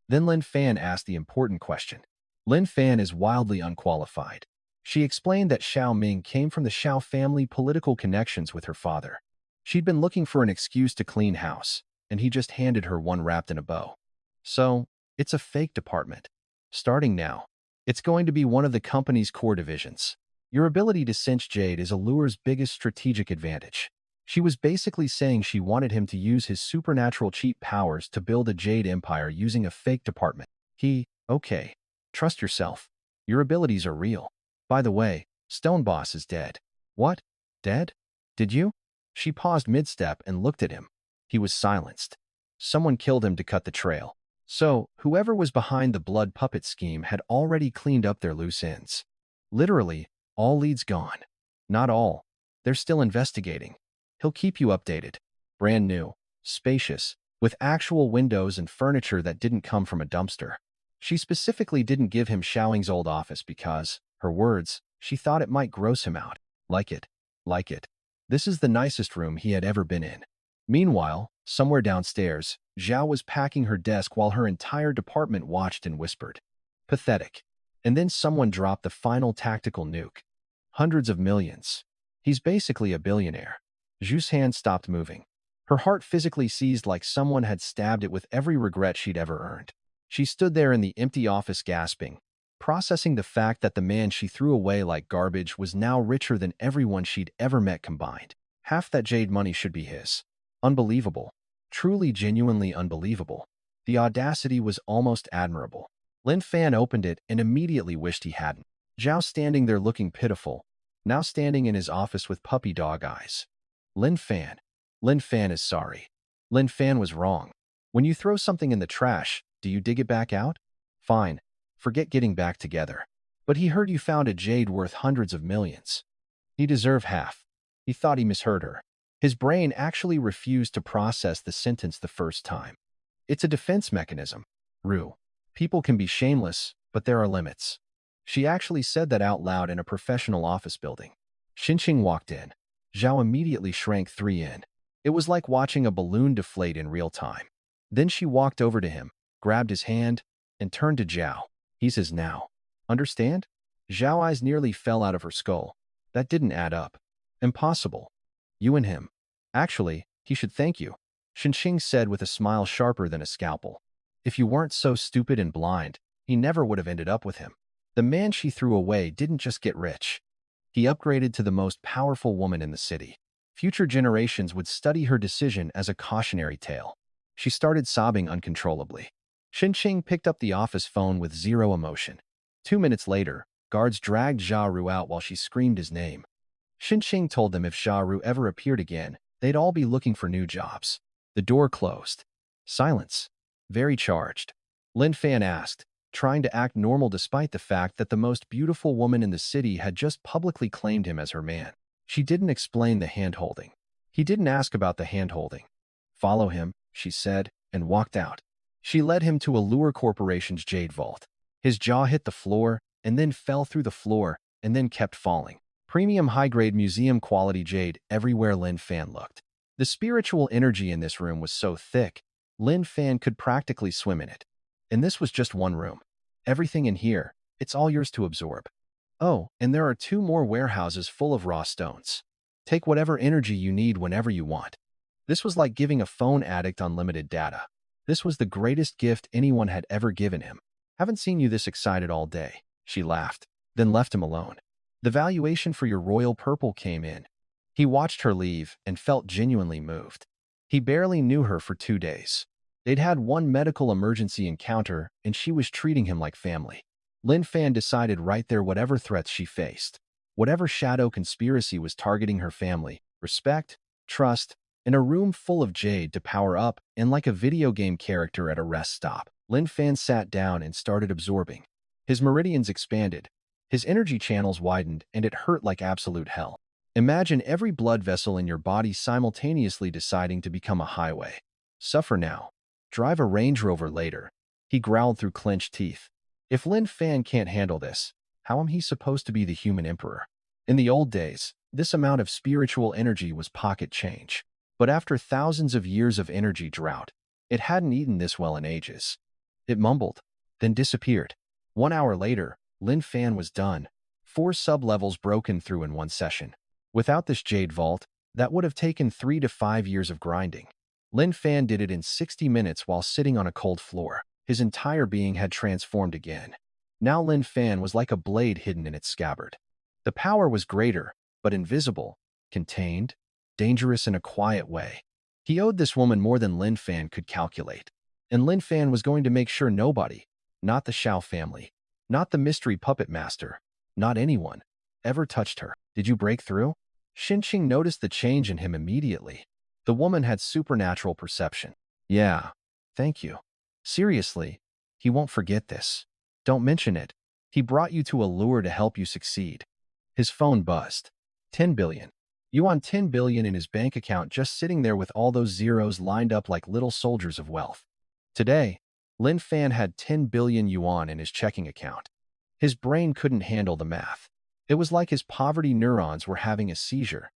Then Lynn Fan asked the important question. Lynn Fan is wildly unqualified. She explained that Xiao Ming came from the Xiao family political connections with her father. She'd been looking for an excuse to clean house, and he just handed her one wrapped in a bow. So, it's a fake department. Starting now, it's going to be one of the company's core divisions. Your ability to cinch jade is Allure's biggest strategic advantage. She was basically saying she wanted him to use his supernatural cheat powers to build a jade empire using a fake department. Okay, trust yourself. Your abilities are real. By the way, Stone Boss is dead. What? Dead? Did you? She paused mid-step and looked at him. He was silenced. Someone killed him to cut the trail. So, whoever was behind the blood puppet scheme had already cleaned up their loose ends. Literally, all leads gone. Not all. They're still investigating. He'll keep you updated. Brand new, spacious, with actual windows and furniture that didn't come from a dumpster. She specifically didn't give him Xiao Ming's old office because, her words, she thought it might gross him out. Like it. Like it. This is the nicest room he had ever been in. Meanwhile, somewhere downstairs, Xiao was packing her desk while her entire department watched and whispered. Pathetic. And then someone dropped the final tactical nuke. Hundreds of millions. He's basically a billionaire. Zhu's hand stopped moving. Her heart physically seized like someone had stabbed it with every regret she'd ever earned. She stood there in the empty office gasping, processing the fact that the man she threw away like garbage was now richer than everyone she'd ever met combined. Half that jade money should be his. Unbelievable. Truly genuinely unbelievable. The audacity was almost admirable. Lynn Fan opened it and immediately wished he hadn't. Zhao standing there looking pitiful, now standing in his office with puppy dog eyes. Lynn Fan. Lynn Fan is sorry. Lynn Fan was wrong. When you throw something in the trash, do you dig it back out? Fine. Forget getting back together. But he heard you found a jade worth hundreds of millions. He deserved half. He thought he misheard her. His brain actually refused to process the sentence the first time. It's a defense mechanism. Rue. People can be shameless, but there are limits. She actually said that out loud in a professional office building. Xinqing walked in. Zhao immediately shrank 3 in. It was like watching a balloon deflate in real time. Then she walked over to him, grabbed his hand, and turned to Zhao. He's his now. Understand? Zhao's eyes nearly fell out of her skull. That didn't add up. Impossible. You and him. Actually, he should thank you, Xinqing said with a smile sharper than a scalpel. If you weren't so stupid and blind, he never would have ended up with him. The man she threw away didn't just get rich. He upgraded to the most powerful woman in the city. Future generations would study her decision as a cautionary tale. She started sobbing uncontrollably. Xinqing picked up the office phone with zero emotion. 2 minutes later, guards dragged Xia Ru out while she screamed his name. Xinqing told them if Xia Ru ever appeared again, they'd all be looking for new jobs. The door closed. Silence. Very charged. Lynn Fan asked, trying to act normal despite the fact that the most beautiful woman in the city had just publicly claimed him as her man. She didn't explain the hand-holding. He didn't ask about the hand-holding. Follow him, she said, and walked out. She led him to Allure Corporation's jade vault. His jaw hit the floor, and then fell through the floor, and then kept falling. Premium high-grade museum-quality jade everywhere Lynn Fan looked. The spiritual energy in this room was so thick, Lynn Fan could practically swim in it. And this was just one room. Everything in here, it's all yours to absorb. Oh, and there are 2 more warehouses full of raw stones. Take whatever energy you need whenever you want. This was like giving a phone addict unlimited data. This was the greatest gift anyone had ever given him. Haven't seen you this excited all day, she laughed, then left him alone. The valuation for your royal purple came in. He watched her leave and felt genuinely moved. He barely knew her for 2 days. They'd had one medical emergency encounter, and she was treating him like family. Lynn Fan decided right there whatever threats she faced, whatever shadow conspiracy was targeting her family, respect, trust, and a room full of jade to power up, and like a video game character at a rest stop. Lynn Fan sat down and started absorbing. His meridians expanded. His energy channels widened, and it hurt like absolute hell. Imagine every blood vessel in your body simultaneously deciding to become a highway. Suffer now. Drive a Range Rover later. He growled through clenched teeth. If Lynn Fan can't handle this, how am he supposed to be the human emperor? In the old days, this amount of spiritual energy was pocket change. But after thousands of years of energy drought, it hadn't eaten this well in ages. It mumbled, then disappeared. 1 hour later, Lynn Fan was done. 4 sub-levels broken through in one session. Without this jade vault, that would have taken 3 to 5 years of grinding. Lynn Fan did it in 60 minutes while sitting on a cold floor. His entire being had transformed again. Now Lynn Fan was like a blade hidden in its scabbard. The power was greater, but invisible, contained, dangerous in a quiet way. He owed this woman more than Lynn Fan could calculate. And Lynn Fan was going to make sure nobody, not the Xiao family, not the mystery puppet master, not anyone, ever touched her. Did you break through? Xinqing noticed the change in him immediately. The woman had supernatural perception. Yeah, thank you. Seriously, he won't forget this. Don't mention it. He brought you to a lure to help you succeed. His phone buzzed. 10 billion. Yuan 10 billion in his bank account, just sitting there with all those zeros lined up like little soldiers of wealth. Today, Lin Fan had 10 billion yuan in his checking account. His brain couldn't handle the math. It was like his poverty neurons were having a seizure.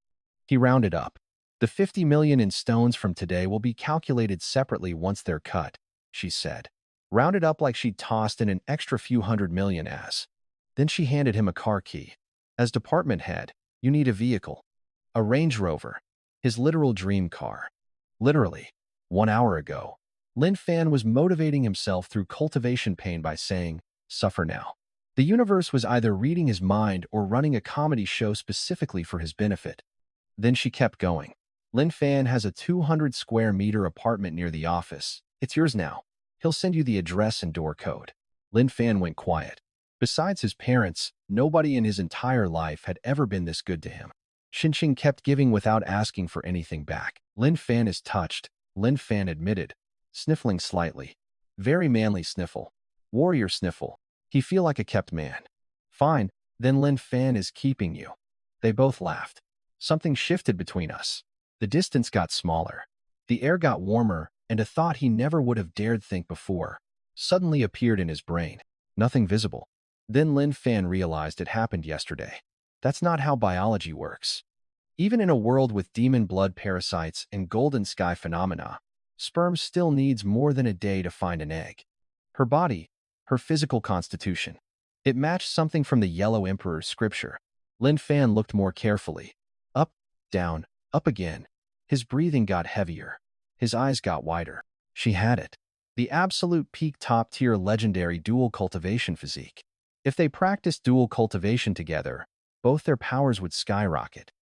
He rounded up. The 50 million in stones from today will be calculated separately once they're cut, she said. Rounded up like she'd tossed in an extra few hundred million as. Then she handed him a car key. As department head, you need a vehicle. A Range Rover. His literal dream car. Literally. 1 hour ago, Lin Fan was motivating himself through cultivation pain by saying, suffer now. The universe was either reading his mind or running a comedy show specifically for his benefit. Then she kept going. Lin Fan has a 200 square meter apartment near the office. It's yours now. He'll send you the address and door code. Lin Fan went quiet. Besides his parents, nobody in his entire life had ever been this good to him. Xinqing kept giving without asking for anything back. Lin Fan is touched, Lin Fan admitted, sniffling slightly. Very manly sniffle. Warrior sniffle. He feel like a kept man. Fine, then Lin Fan is keeping you. They both laughed. Something shifted between us. The distance got smaller. The air got warmer, and a thought he never would have dared think before suddenly appeared in his brain. Nothing visible. Then Lin Fan realized it happened yesterday. That's not how biology works. Even in a world with demon blood parasites and golden sky phenomena, sperm still needs more than a day to find an egg. Her body, her physical constitution. It matched something from the Yellow Emperor's scripture. Lin Fan looked more carefully. Up, down, up again. His breathing got heavier. His eyes got wider. She had it. The absolute peak top-tier legendary dual cultivation physique. If they practiced dual cultivation together, both their powers would skyrocket.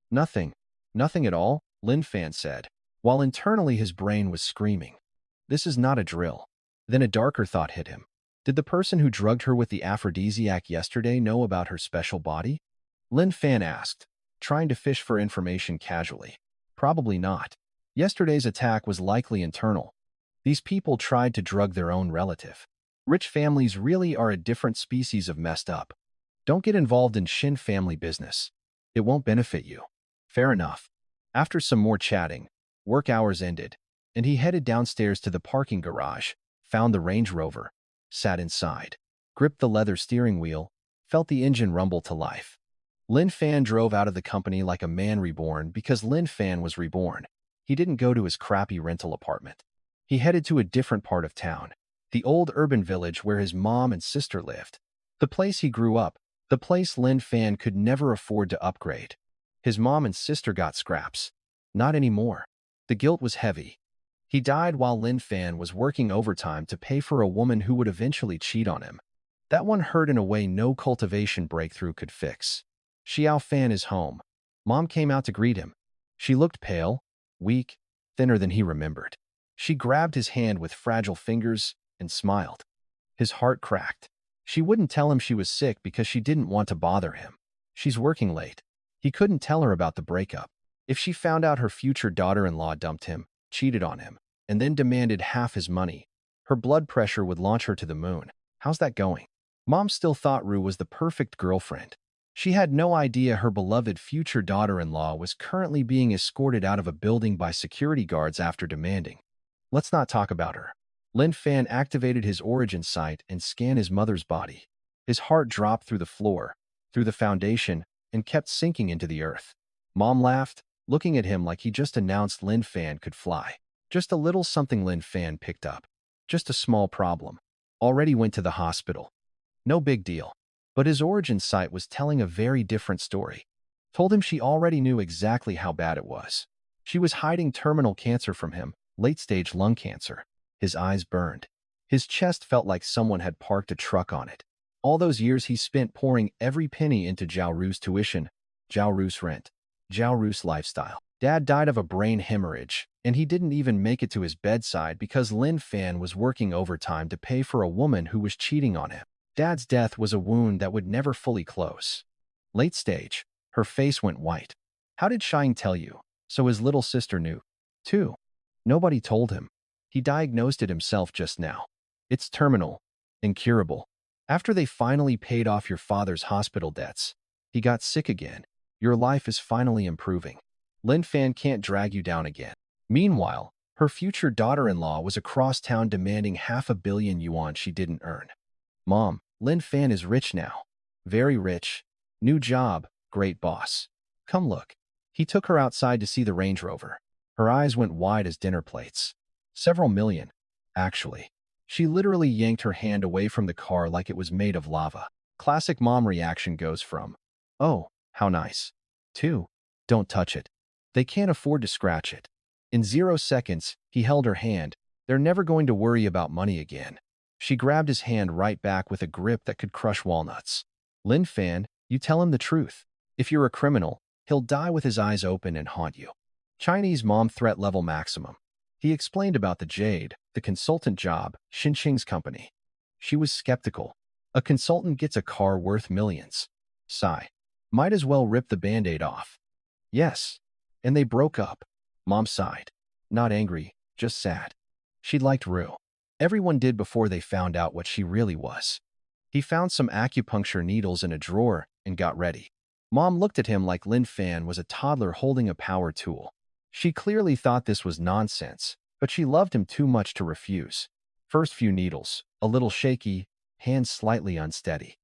Nothing at all, Lin Fan said, while internally his brain was screaming. This is not a drill. Then a darker thought hit him. Did the person who drugged her with the aphrodisiac yesterday know about her special body? Lin Fan asked, trying to fish for information casually. Probably not. Yesterday's attack was likely internal. These people tried to drug their own relative. Rich families really are a different species of messed up. Don't get involved in Shin family business. It won't benefit you. Fair enough. After some more chatting, work hours ended, and he headed downstairs to the parking garage, found the Range Rover, sat inside, gripped the leather steering wheel, felt the engine rumble to life. Lin Fan drove out of the company like a man reborn because Lin Fan was reborn. He didn't go to his crappy rental apartment. He headed to a different part of town, the old urban village where his mom and sister lived. The place he grew up, the place Lin Fan could never afford to upgrade. His mom and sister got scraps. Not anymore. The guilt was heavy. He died while Lin Fan was working overtime to pay for a woman who would eventually cheat on him. That one hurt in a way no cultivation breakthrough could fix. Xiao Fan is home. Mom came out to greet him. She looked pale, weak, thinner than he remembered. She grabbed his hand with fragile fingers and smiled. His heart cracked. She wouldn't tell him she was sick because she didn't want to bother him. She's working late. He couldn't tell her about the breakup. If she found out her future daughter-in-law dumped him, cheated on him, and then demanded half his money, her blood pressure would launch her to the moon. How's that going? Mom still thought Rue was the perfect girlfriend. She had no idea her beloved future daughter-in-law was currently being escorted out of a building by security guards after demanding. Let's not talk about her. Lin Fan activated his origin sight and scanned his mother's body. His heart dropped through the floor, through the foundation, and kept sinking into the earth. Mom laughed, looking at him like he just announced Lin Fan could fly. Just a little something Lin Fan picked up. Just a small problem. Already went to the hospital. No big deal. But his origin sight was telling a very different story. Told him she already knew exactly how bad it was. She was hiding terminal cancer from him, late-stage lung cancer. His eyes burned. His chest felt like someone had parked a truck on it. All those years he spent pouring every penny into Zhao Ru's tuition, Zhao Ru's rent, Zhao Ru's lifestyle. Dad died of a brain hemorrhage, and he didn't even make it to his bedside because Lynn Fan was working overtime to pay for a woman who was cheating on him. Dad's death was a wound that would never fully close. Late stage, her face went white. How did Shine tell you? So his little sister knew, too. Nobody told him. He diagnosed it himself just now. It's terminal, incurable. After they finally paid off your father's hospital debts, he got sick again. Your life is finally improving. Lynn Fan can't drag you down again. Meanwhile, her future daughter-in-law was across town demanding $500 million yuan she didn't earn. Mom, Lynn Fan is rich now. Very rich. New job, great boss. Come look. He took her outside to see the Range Rover. Her eyes went wide as dinner plates. Several million, actually. She literally yanked her hand away from the car like it was made of lava. Classic mom reaction goes from, "Oh, how nice," to, "Don't touch it. They can't afford to scratch it." In 0 seconds, he held her hand. They're never going to worry about money again. She grabbed his hand right back with a grip that could crush walnuts. Lynn Fan, you tell him the truth. If you're a criminal, he'll die with his eyes open and haunt you. Chinese mom threat level maximum. He explained about the jade, the consultant job, Xinqing's company. She was skeptical. A consultant gets a car worth millions. Sigh. Might as well rip the band-aid off. Yes. And they broke up. Mom sighed. Not angry, just sad. She liked Rue. Everyone did before they found out what she really was. He found some acupuncture needles in a drawer and got ready. Mom looked at him like Lynn Fan was a toddler holding a power tool. She clearly thought this was nonsense, but she loved him too much to refuse. First few needles, a little shaky, hands slightly unsteady.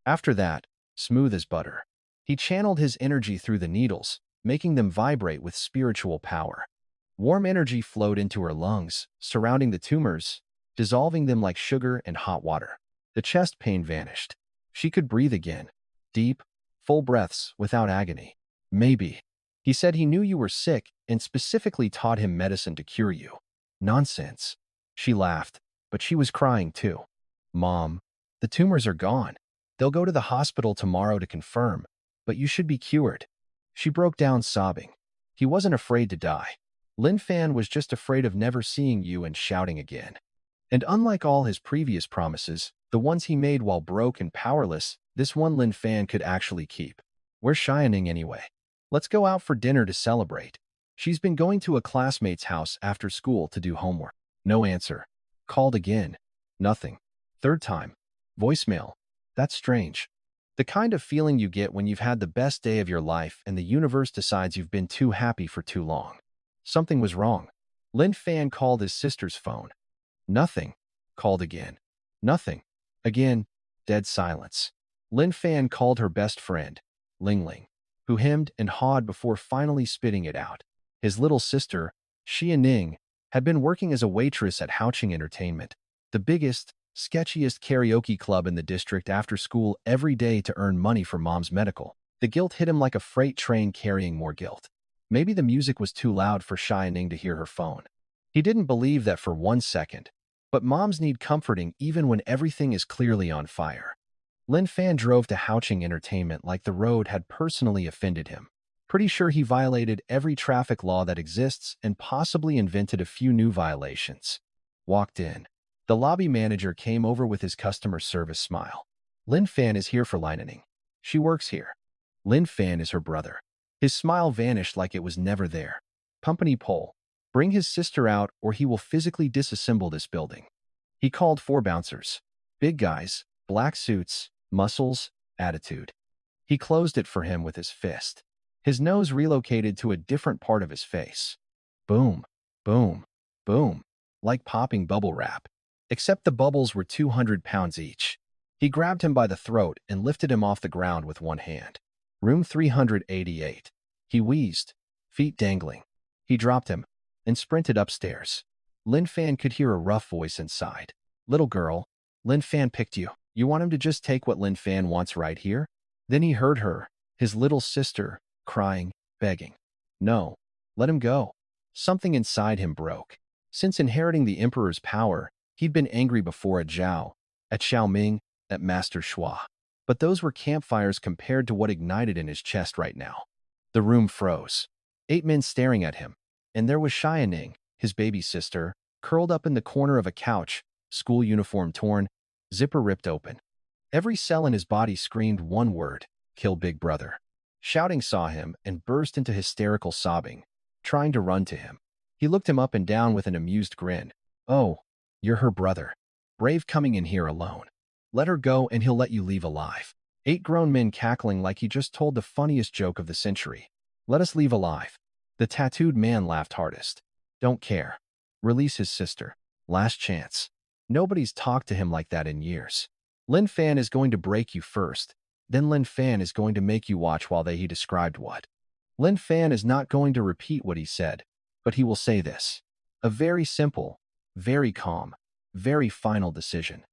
After that, smooth as butter. He channeled his energy through the needles, making them vibrate with spiritual power. Warm energy flowed into her lungs, surrounding the tumors, dissolving them like sugar and hot water. The chest pain vanished. She could breathe again. Deep, full breaths without agony. Maybe. He said he knew you were sick and specifically taught him medicine to cure you. Nonsense. She laughed, but she was crying too. Mom, the tumors are gone. They'll go to the hospital tomorrow to confirm, but you should be cured. She broke down sobbing. He wasn't afraid to die. Lynn Fan was just afraid of never seeing you and shouting again. And unlike all his previous promises, the ones he made while broke and powerless, this one Lynn Fan could actually keep. Where's Xiaoning anyway? Let's go out for dinner to celebrate. She's been going to a classmate's house after school to do homework. No answer. Called again. Nothing. Third time. Voicemail. That's strange. The kind of feeling you get when you've had the best day of your life and the universe decides you've been too happy for too long. Something was wrong. Lynn Fan called his sister's phone. Nothing. Called again. Nothing. Again. Dead silence. Lynn Fan called her best friend, Ling Ling, who hemmed and hawed before finally spitting it out. His little sister, Xiao Ming, had been working as a waitress at Haoqing Entertainment, the biggest, sketchiest karaoke club in the district after school every day to earn money for mom's medical. The guilt hit him like a freight train carrying more guilt. Maybe the music was too loud for Xiao Ming to hear her phone. He didn't believe that for 1 second. But moms need comforting even when everything is clearly on fire. Lynn Fan drove to Haoqing Entertainment like the road had personally offended him. Pretty sure he violated every traffic law that exists and possibly invented a few new violations. Walked in. The lobby manager came over with his customer service smile. Lynn Fan is here for lining. She works here. Lynn Fan is her brother. His smile vanished like it was never there. Company pole. Bring his sister out or he will physically disassemble this building. He called 4 bouncers. Big guys, black suits, muscles, attitude. He closed it for him with his fist. His nose relocated to a different part of his face. Boom, boom, boom, like popping bubble wrap. Except the bubbles were 200 pounds each. He grabbed him by the throat and lifted him off the ground with one hand. Room 388. He wheezed, feet dangling. He dropped him and sprinted upstairs. Lynn Fan could hear a rough voice inside. Little girl, Lynn Fan picked you. You want him to just take what Lynn Fan wants right here? Then he heard her, his little sister, crying, begging. No, let him go. Something inside him broke. Since inheriting the emperor's power, he'd been angry before at Xiao Ming, at Master Schwa. But those were campfires compared to what ignited in his chest right now. The room froze. 8 men staring at him. And there was Xiao Ming, his baby sister, curled up in the corner of a couch, school uniform torn, zipper ripped open. Every cell in his body screamed one word: kill Big Brother. Shouting saw him and burst into hysterical sobbing, trying to run to him. He looked him up and down with an amused grin. Oh, you're her brother. Brave coming in here alone. Let her go and he'll let you leave alive. 8 grown men cackling like he just told the funniest joke of the century. Let us leave alive. The tattooed man laughed hardest. Don't care. Release his sister. Last chance. Nobody's talked to him like that in years. Lynn Fan is going to break you first. Then Lynn Fan is going to make you watch while he described what. Lynn Fan is not going to repeat what he said, but he will say this. A very simple, very calm, very final decision.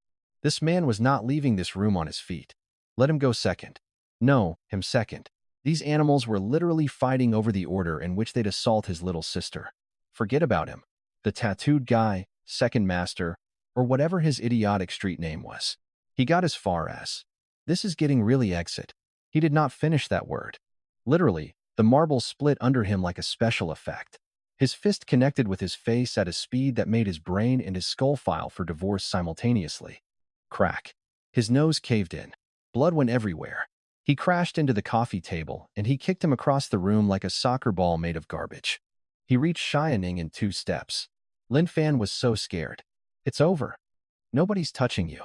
This man was not leaving this room on his feet. Let him go second. No, him second. These animals were literally fighting over the order in which they'd assault his little sister. Forget about him. The tattooed guy, second master, or whatever his idiotic street name was. He got as far as, this is getting really exit. He did not finish that word. Literally, the marble split under him like a special effect. His fist connected with his face at a speed that made his brain and his skull file for divorce simultaneously. Crack. His nose caved in. Blood went everywhere. He crashed into the coffee table, and he kicked him across the room like a soccer ball made of garbage. He reached Xiao Ming in 2 steps. Lynn Fan was so scared. It's over. Nobody's touching you.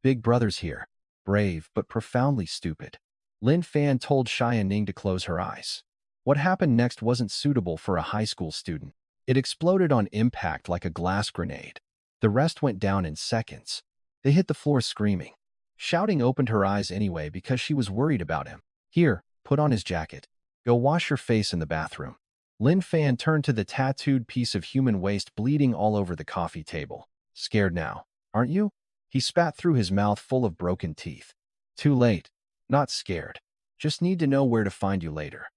Big Brother's here. Brave, but profoundly stupid. Lynn Fan told Xiao Ming to close her eyes. What happened next wasn't suitable for a high school student. It exploded on impact like a glass grenade. The rest went down in seconds. They hit the floor screaming. Shouting opened her eyes anyway because she was worried about him. Here, put on his jacket. Go wash your face in the bathroom. Lynn Fan turned to the tattooed piece of human waste bleeding all over the coffee table. Scared now, aren't you? He spat through his mouth full of broken teeth. Too late. Not scared. Just need to know where to find you later.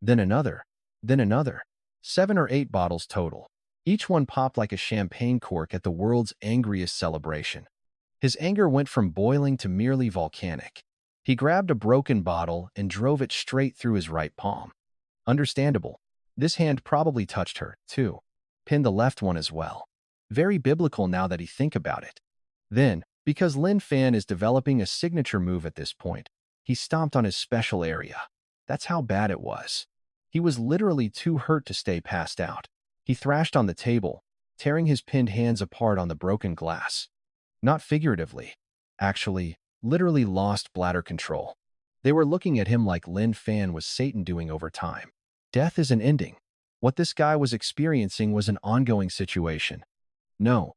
Then another. Then another. 7 or 8 bottles total. Each one popped like a champagne cork at the world's angriest celebration. His anger went from boiling to merely volcanic. He grabbed a broken bottle and drove it straight through his right palm. Understandable. This hand probably touched her, too. Pinned the left one as well. Very biblical now that he think about it. Then, because Lynn Fan is developing a signature move at this point, he stomped on his special area. That's how bad it was. He was literally too hurt to stay passed out. He thrashed on the table, tearing his pinned hands apart on the broken glass. Not figuratively. Actually, literally lost bladder control. They were looking at him like Lynn Fan was Satan doing over time. Death is an ending. What this guy was experiencing was an ongoing situation. No,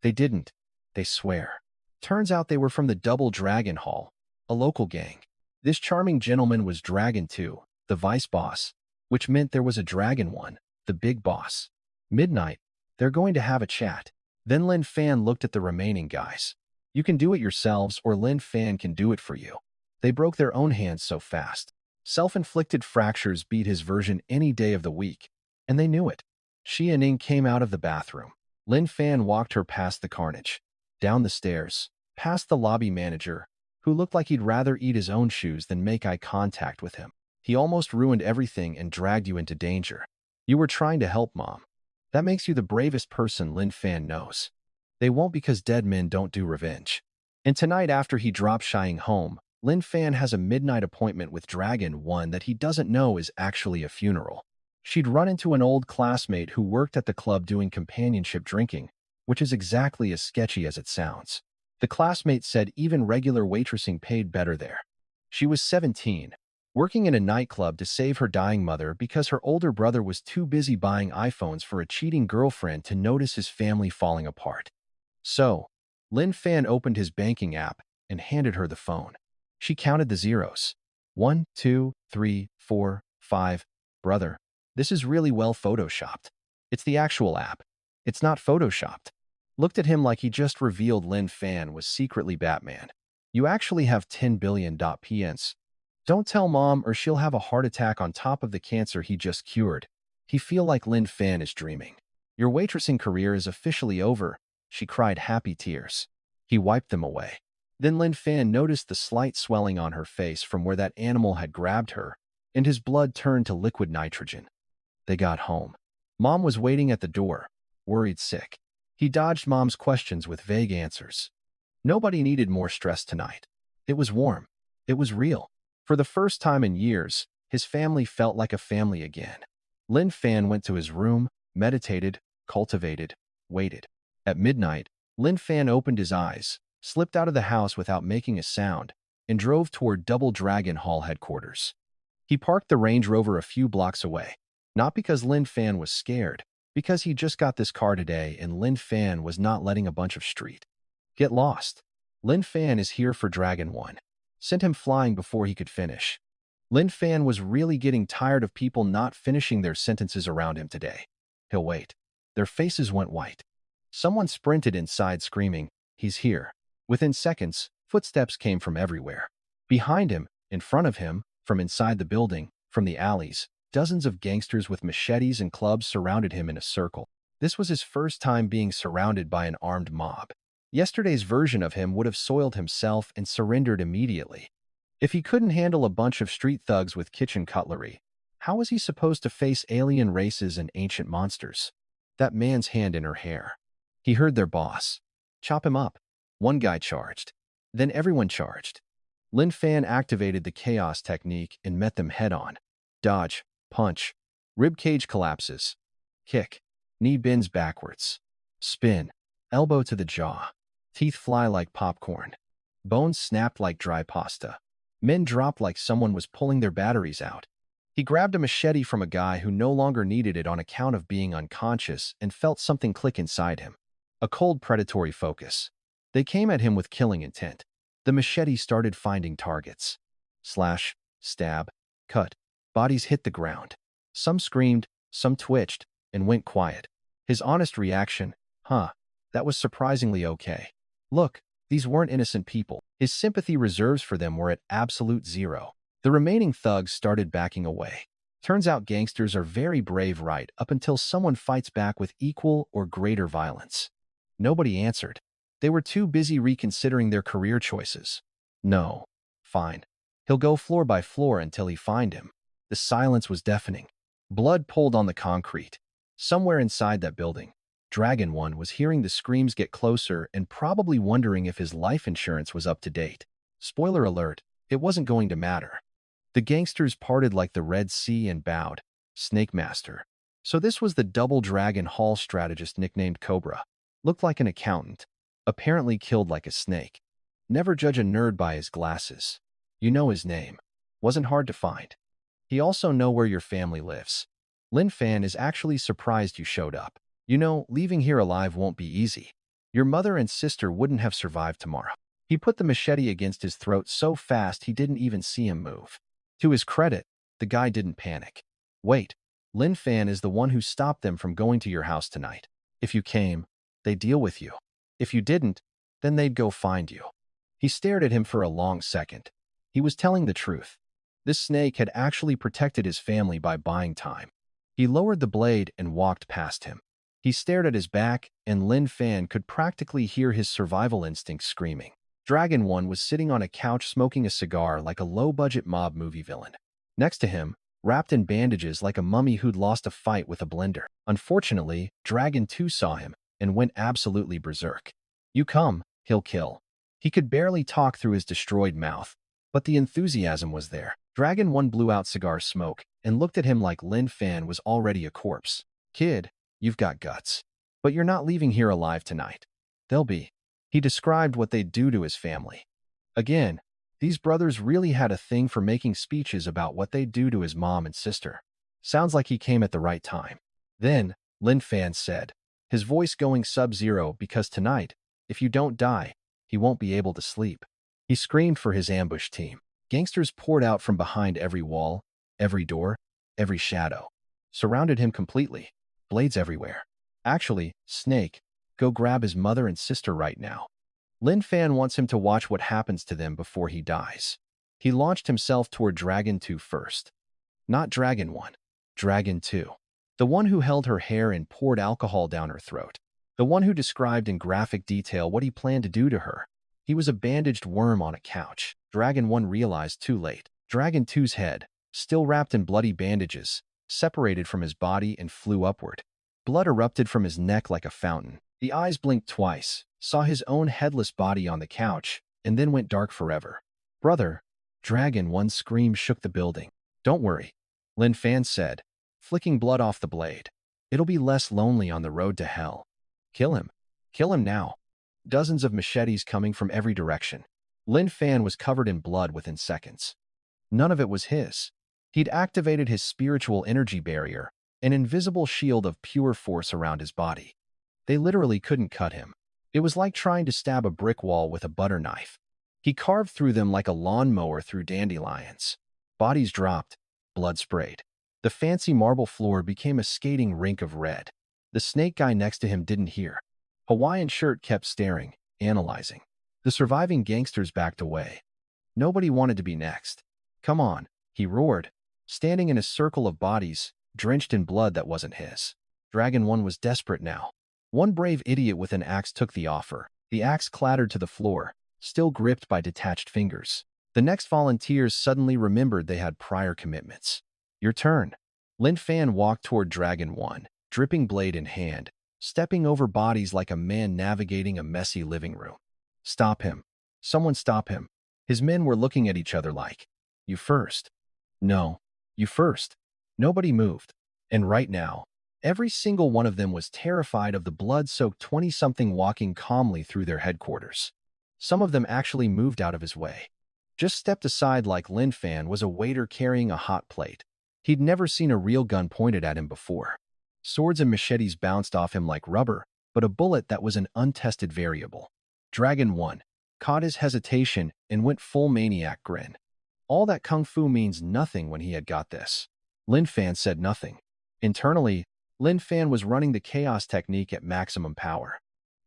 they didn't. They swear. Turns out they were from the Double Dragon Hall, a local gang. This charming gentleman was Dragon 2, the vice boss, which meant there was a Dragon 1, the big boss. Midnight, they're going to have a chat. Then Lynn Fan looked at the remaining guys. You can do it yourselves or Lynn Fan can do it for you. They broke their own hands so fast. Self-inflicted fractures beat his version any day of the week, and they knew it. Xiao Ming came out of the bathroom. Lynn Fan walked her past the carnage, down the stairs, past the lobby manager, who looked like he'd rather eat his own shoes than make eye contact with him. He almost ruined everything and dragged you into danger. You were trying to help Mom. That makes you the bravest person Lynn Fan knows. They won't because dead men don't do revenge. And tonight after he dropped Xiao home, Lynn Fan has a midnight appointment with Dragon 1 that he doesn't know is actually a funeral. She'd run into an old classmate who worked at the club doing companionship drinking, which is exactly as sketchy as it sounds. The classmate said even regular waitressing paid better there. She was 17, working in a nightclub to save her dying mother because her older brother was too busy buying iPhones for a cheating girlfriend to notice his family falling apart. So, Lynn Fan opened his banking app and handed her the phone. She counted the zeros. 1, 2, 3, 4, 5. Brother, this is really well photoshopped. It's the actual app. It's not photoshopped. Looked at him like he just revealed Lynn Fan was secretly Batman. You actually have 10 billion PNs. Don't tell Mom or she'll have a heart attack on top of the cancer he just cured. He feel like Lynn Fan is dreaming. Your waitressing career is officially over. She cried happy tears. He wiped them away. Then Lin Fan noticed the slight swelling on her face from where that animal had grabbed her, and his blood turned to liquid nitrogen. They got home. Mom was waiting at the door, worried sick. He dodged Mom's questions with vague answers. Nobody needed more stress tonight. It was warm. It was real. For the first time in years, his family felt like a family again. Lin Fan went to his room, meditated, cultivated, waited. At midnight, Lin Fan opened his eyes, slipped out of the house without making a sound, and drove toward Double Dragon Hall headquarters. He parked the Range Rover a few blocks away, not because Lin Fan was scared, because he just got this car today and Lin Fan was not letting a bunch of street get lost. Lin Fan is here for Dragon 1. Sent him flying before he could finish. Lin Fan was really getting tired of people not finishing their sentences around him today. He'll wait. Their faces went white. Someone sprinted inside screaming, "He's here." Within seconds, footsteps came from everywhere. Behind him, in front of him, from inside the building, from the alleys, dozens of gangsters with machetes and clubs surrounded him in a circle. This was his first time being surrounded by an armed mob. Yesterday's version of him would have soiled himself and surrendered immediately. If he couldn't handle a bunch of street thugs with kitchen cutlery, how was he supposed to face alien races and ancient monsters? That man's hand in her hair. He heard their boss. Chop him up. One guy charged. Then everyone charged. Lin Fan activated the chaos technique and met them head-on. Dodge, punch, rib cage collapses, kick, knee bends backwards, spin, elbow to the jaw, teeth fly like popcorn, bones snapped like dry pasta. Men dropped like someone was pulling their batteries out. He grabbed a machete from a guy who no longer needed it on account of being unconscious and felt something click inside him. A cold predatory focus. They came at him with killing intent. The machete started finding targets. Slash, stab, cut. Bodies hit the ground. Some screamed, some twitched, and went quiet. His honest reaction, that was surprisingly okay. Look, these weren't innocent people. His sympathy reserves for them were at absolute zero. The remaining thugs started backing away. Turns out gangsters are very brave right up until someone fights back with equal or greater violence. Nobody answered. They were too busy reconsidering their career choices. No. Fine. He'll go floor by floor until he find him. The silence was deafening. Blood pulled on the concrete. Somewhere inside that building, Dragon 1 was hearing the screams get closer and probably wondering if his life insurance was up to date. Spoiler alert, it wasn't going to matter. The gangsters parted like the Red Sea and bowed. Snake Master. So this was the Double Dragon Hall strategist nicknamed Cobra. Looked like an accountant. Apparently killed like a snake. Never judge a nerd by his glasses. You know his name. Wasn't hard to find. He also know where your family lives. Lin Fan is actually surprised you showed up. You know, leaving here alive won't be easy. Your mother and sister wouldn't have survived tomorrow. He put the machete against his throat so fast he didn't even see him move. To his credit, the guy didn't panic. Wait, Lin Fan is the one who stopped them from going to your house tonight. If you came, they'd deal with you. If you didn't, then they'd go find you. He stared at him for a long second. He was telling the truth. This snake had actually protected his family by buying time. He lowered the blade and walked past him. He stared at his back, and Lin Fan could practically hear his survival instinct screaming. Dragon 1 was sitting on a couch smoking a cigar like a low-budget mob movie villain. Next to him, wrapped in bandages like a mummy who'd lost a fight with a blender. Unfortunately, Dragon 2 saw him and went absolutely berserk. You come, he'll kill. He could barely talk through his destroyed mouth, but the enthusiasm was there. Dragon 1 blew out cigar smoke and looked at him like Lin Fan was already a corpse. Kid, you've got guts. But you're not leaving here alive tonight. They'll be. He described what they'd do to his family. Again, these brothers really had a thing for making speeches about what they'd do to his mom and sister. Sounds like he came at the right time. Then, Lin Fan said, his voice going sub-zero because tonight, if you don't die, he won't be able to sleep. He screamed for his ambush team. Gangsters poured out from behind every wall, every door, every shadow. Surrounded him completely. Blades everywhere. Actually, Snake, go grab his mother and sister right now. Lin Fan wants him to watch what happens to them before he dies. He launched himself toward Dragon 2 first. Not Dragon 1. Dragon 2. The one who held her hair and poured alcohol down her throat. The one who described in graphic detail what he planned to do to her. He was a bandaged worm on a couch. Dragon 1 realized too late. Dragon 2's head, still wrapped in bloody bandages, separated from his body and flew upward. Blood erupted from his neck like a fountain. The eyes blinked twice, saw his own headless body on the couch, and then went dark forever. "Brother!" Dragon 1's scream shook the building. "Don't worry," Lynn Fan said, flicking blood off the blade. "It'll be less lonely on the road to hell." "Kill him. Kill him now." Dozens of machetes coming from every direction. Lynn Fan was covered in blood within seconds. None of it was his. He'd activated his spiritual energy barrier, an invisible shield of pure force around his body. They literally couldn't cut him. It was like trying to stab a brick wall with a butter knife. He carved through them like a lawnmower through dandelions. Bodies dropped, blood sprayed. The fancy marble floor became a skating rink of red. The snake guy next to him didn't hear. Hawaiian Shirt kept staring, analyzing. The surviving gangsters backed away. Nobody wanted to be next. "Come on," he roared, standing in a circle of bodies, drenched in blood that wasn't his. Dragon 1 was desperate now. One brave idiot with an axe took the offer. The axe clattered to the floor, still gripped by detached fingers. The next volunteers suddenly remembered they had prior commitments. "Your turn." Lynn Fan walked toward Dragon 1, dripping blade in hand, stepping over bodies like a man navigating a messy living room. "Stop him. Someone stop him." His men were looking at each other like, "You first." "No, you first." Nobody moved. And right now, every single one of them was terrified of the blood-soaked 20-something walking calmly through their headquarters. Some of them actually moved out of his way. Just stepped aside like Lynn Fan was a waiter carrying a hot plate. He'd never seen a real gun pointed at him before. Swords and machetes bounced off him like rubber, but a bullet that was an untested variable. Dragon 1 caught his hesitation and went full maniac grin. All that kung fu means nothing when he had got this. Lynn Fan said nothing. Internally, Lynn Fan was running the chaos technique at maximum power.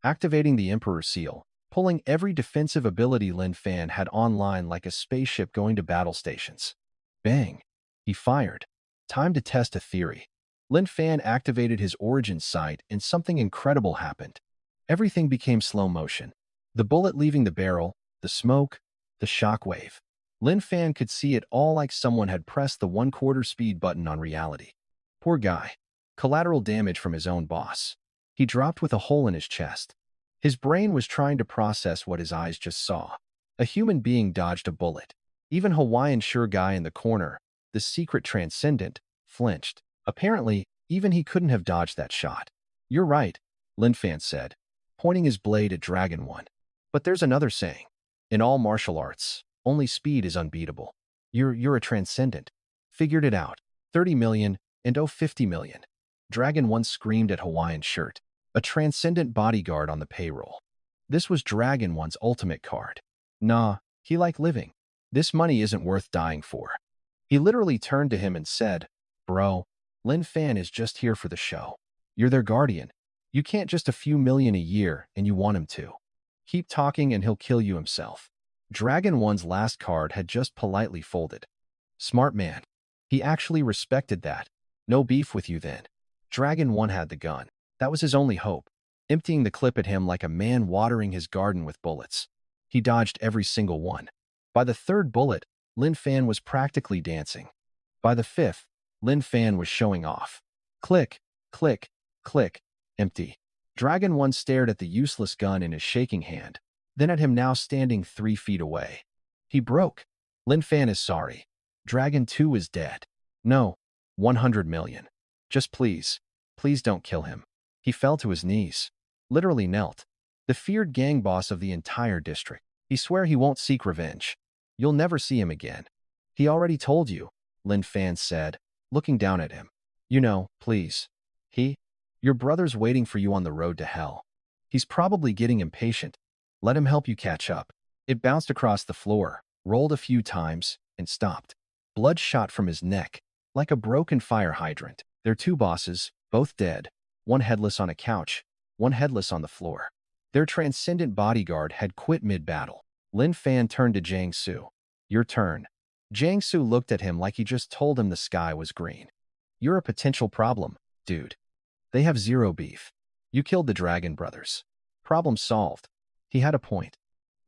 Activating the Emperor Seal, pulling every defensive ability Lynn Fan had online like a spaceship going to battle stations. Bang! He fired. Time to test a theory. Lynn Fan activated his origin sight and something incredible happened. Everything became slow motion. The bullet leaving the barrel, the smoke, the shockwave. Lynn Fan could see it all like someone had pressed the 1/4 speed button on reality. Poor guy. Collateral damage from his own boss. He dropped with a hole in his chest. His brain was trying to process what his eyes just saw. A human being dodged a bullet. Even Hawaiian Shirt guy in the corner, the secret transcendent, flinched. Apparently, even he couldn't have dodged that shot. "You're right," Lynn Fan said, pointing his blade at Dragon 1. "But there's another saying. In all martial arts, only speed is unbeatable. You're a transcendent. Figured it out. 30 million and 50 million. Dragon 1 screamed at Hawaiian Shirt, a transcendent bodyguard on the payroll. This was Dragon 1's ultimate card. Nah, he liked living. This money isn't worth dying for. He literally turned to him and said, "Bro, Lynn Fan is just here for the show. You're their guardian. You can't just a few million a year and you want him to. Keep talking and he'll kill you himself." Dragon 1's last card had just politely folded. Smart man. He actually respected that. No beef with you then. Dragon 1 had the gun. That was his only hope, emptying the clip at him like a man watering his garden with bullets. He dodged every single one. By the third bullet, Lynn Fan was practically dancing. By the fifth, Lynn Fan was showing off. Click, click, click, empty. Dragon 1 stared at the useless gun in his shaking hand, then at him now standing 3 feet away. He broke. Lynn Fan is sorry. Dragon 2 is dead. No, 100 million. Just please, please don't kill him. He fell to his knees. Literally knelt. The feared gang boss of the entire district. He swore he won't seek revenge. You'll never see him again. He already told you, Lynn Fan said, looking down at him. You know, please. Your brother's waiting for you on the road to hell. He's probably getting impatient. Let him help you catch up. It bounced across the floor, rolled a few times, and stopped. Blood shot from his neck, like a broken fire hydrant. Their 2 bosses, both dead, one headless on a couch, one headless on the floor. Their transcendent bodyguard had quit mid-battle. Lynn Fan turned to Jiang Su. Your turn. Jiang Su looked at him like he just told him the sky was green. You're a potential problem, dude. They have 0 beef. You killed the Dragon brothers. Problem solved. He had a point.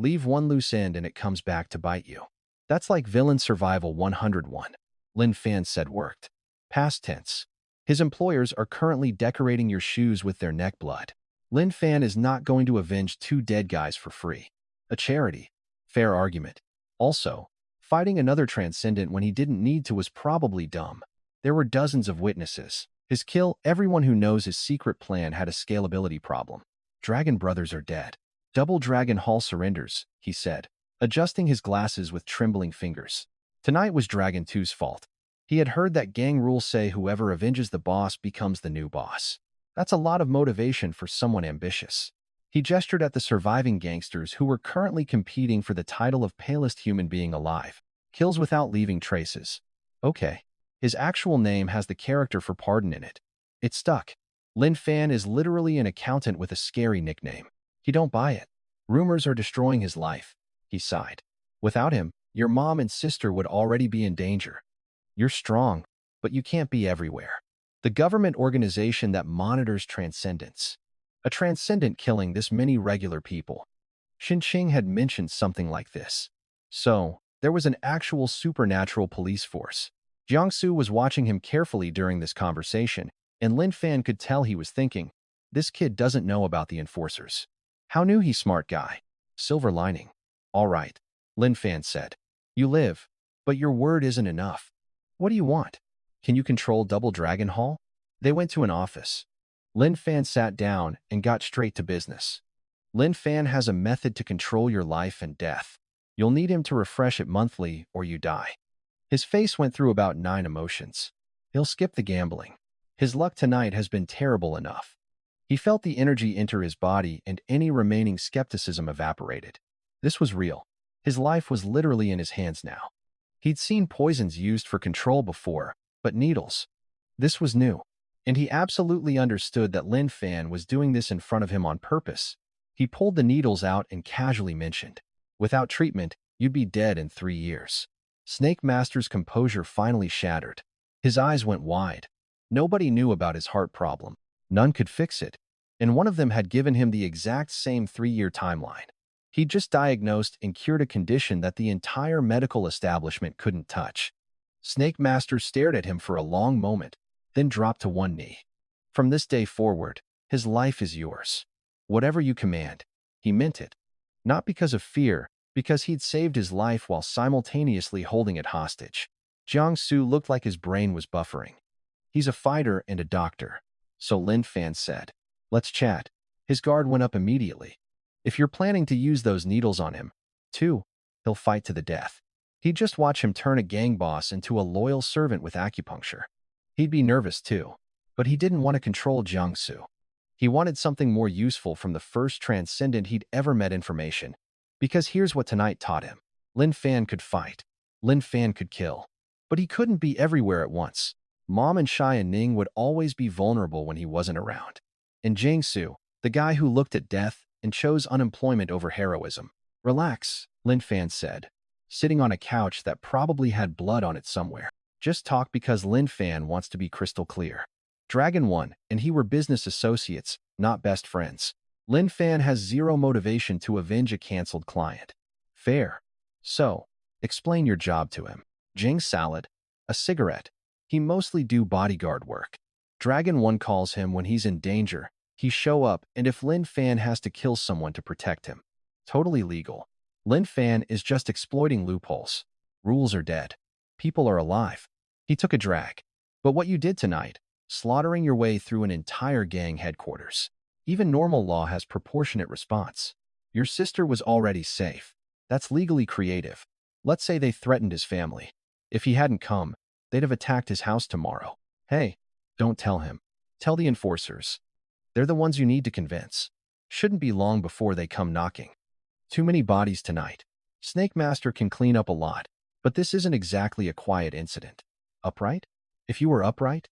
Leave one loose end and it comes back to bite you. That's like villain survival 101. Lynn Fan said worked. Past tense. His employers are currently decorating your shoes with their neck blood. Lynn Fan is not going to avenge two dead guys for free. A charity. Fair argument. Also, fighting another transcendent when he didn't need to was probably dumb. There were dozens of witnesses. His kill, everyone who knows his secret plan had a scalability problem. Dragon brothers are dead. Double Dragon Hall surrenders, he said, adjusting his glasses with trembling fingers. Tonight was Dragon 2's fault. He had heard that gang rules say whoever avenges the boss becomes the new boss. That's a lot of motivation for someone ambitious. He gestured at the surviving gangsters who were currently competing for the title of palest human being alive. Kills without leaving traces. Okay. His actual name has the character for pardon in it. It stuck. Lynn Fan is literally an accountant with a scary nickname. He don't buy it. Rumors are destroying his life. He sighed. Without him, your mom and sister would already be in danger. You're strong, but you can't be everywhere. The government organization that monitors transcendence. A transcendent killing this many regular people. Xinqing had mentioned something like this. So, there was an actual supernatural police force. Jiangsu was watching him carefully during this conversation, and Lin Fan could tell he was thinking, this kid doesn't know about the enforcers. How knew he smart guy? Silver lining. All right, Lin Fan said. You live, but your word isn't enough. What do you want? Can you control Double Dragon Hall? They went to an office. Lin Fan sat down and got straight to business. Lin Fan has a method to control your life and death. You'll need him to refresh it monthly or you die. His face went through about 9 emotions. He'll skip the gambling. His luck tonight has been terrible enough. He felt the energy enter his body and any remaining skepticism evaporated. This was real. His life was literally in his hands now. He'd seen poisons used for control before, but needles. This was new. And he absolutely understood that Lin Fan was doing this in front of him on purpose. He pulled the needles out and casually mentioned, without treatment, you'd be dead in 3 years. Snake Master's composure finally shattered. His eyes went wide. Nobody knew about his heart problem. None could fix it. And one of them had given him the exact same 3-year timeline. He'd just diagnosed and cured a condition that the entire medical establishment couldn't touch. Snake Master stared at him for a long moment, then dropped to one knee. From this day forward, his life is yours. Whatever you command. He meant it. Not because of fear, because he'd saved his life while simultaneously holding it hostage. Jiangsu looked like his brain was buffering. He's a fighter and a doctor. So Lin Fan said, let's chat. His guard went up immediately. If you're planning to use those needles on him, too, he'll fight to the death. He'd just watch him turn a gang boss into a loyal servant with acupuncture. He'd be nervous too, but he didn't want to control Jiangsu. He wanted something more useful from the first transcendent he'd ever met information. Because here's what tonight taught him. Lin Fan could fight. Lin Fan could kill. But he couldn't be everywhere at once. Mom and Shai and Ning would always be vulnerable when he wasn't around. And Jiangsu, the guy who looked at death and chose unemployment over heroism. Relax, Lin Fan said, sitting on a couch that probably had blood on it somewhere. Just talk because Lin Fan wants to be crystal clear. Dragon 1 and he were business associates, not best friends. Lin Fan has zero motivation to avenge a cancelled client. Fair. So, explain your job to him. Jing salad. A cigarette. He mostly do bodyguard work. Dragon 1 calls him when he's in danger. He show up and if Lin Fan has to kill someone to protect him. Totally legal. Lin Fan is just exploiting loopholes. Rules are dead. People are alive. He took a drag. But what you did tonight, slaughtering your way through an entire gang headquarters. Even normal law has proportionate response. Your sister was already safe. That's legally creative. Let's say they threatened his family. If he hadn't come, they'd have attacked his house tomorrow. Hey, don't tell him. Tell the enforcers. They're the ones you need to convince. Shouldn't be long before they come knocking. Too many bodies tonight. Snake Master can clean up a lot, but this isn't exactly a quiet incident. Upright? If you were upright?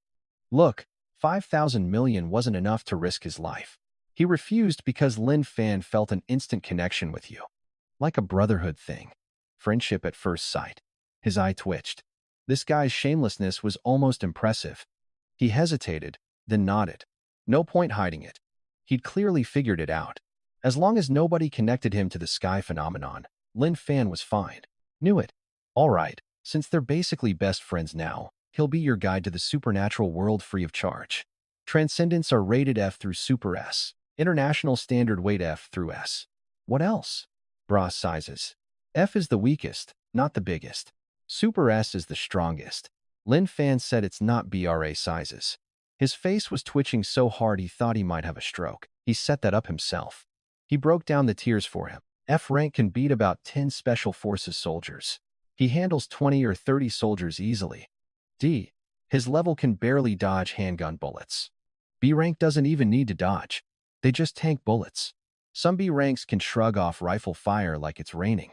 Look, 5,000 million wasn't enough to risk his life. He refused because Lin Fan felt an instant connection with you. Like a brotherhood thing. Friendship at first sight. His eye twitched. This guy's shamelessness was almost impressive. He hesitated, then nodded. No point hiding it. He'd clearly figured it out. As long as nobody connected him to the sky phenomenon, Lynn Fan was fine. Knew it. All right, since they're basically best friends now, he'll be your guide to the supernatural world free of charge. Transcendents are rated F through Super S. International Standard Weight F through S. What else? Bra sizes. F is the weakest, not the biggest. Super S is the strongest. Lynn Fan said it's not BRA sizes. His face was twitching so hard he thought he might have a stroke. He set that up himself. He broke down the tiers for him. F rank can beat about 10 Special Forces soldiers. He handles 20 or 30 soldiers easily. D. His level can barely dodge handgun bullets. B rank doesn't even need to dodge. They just tank bullets. Some B ranks can shrug off rifle fire like it's raining.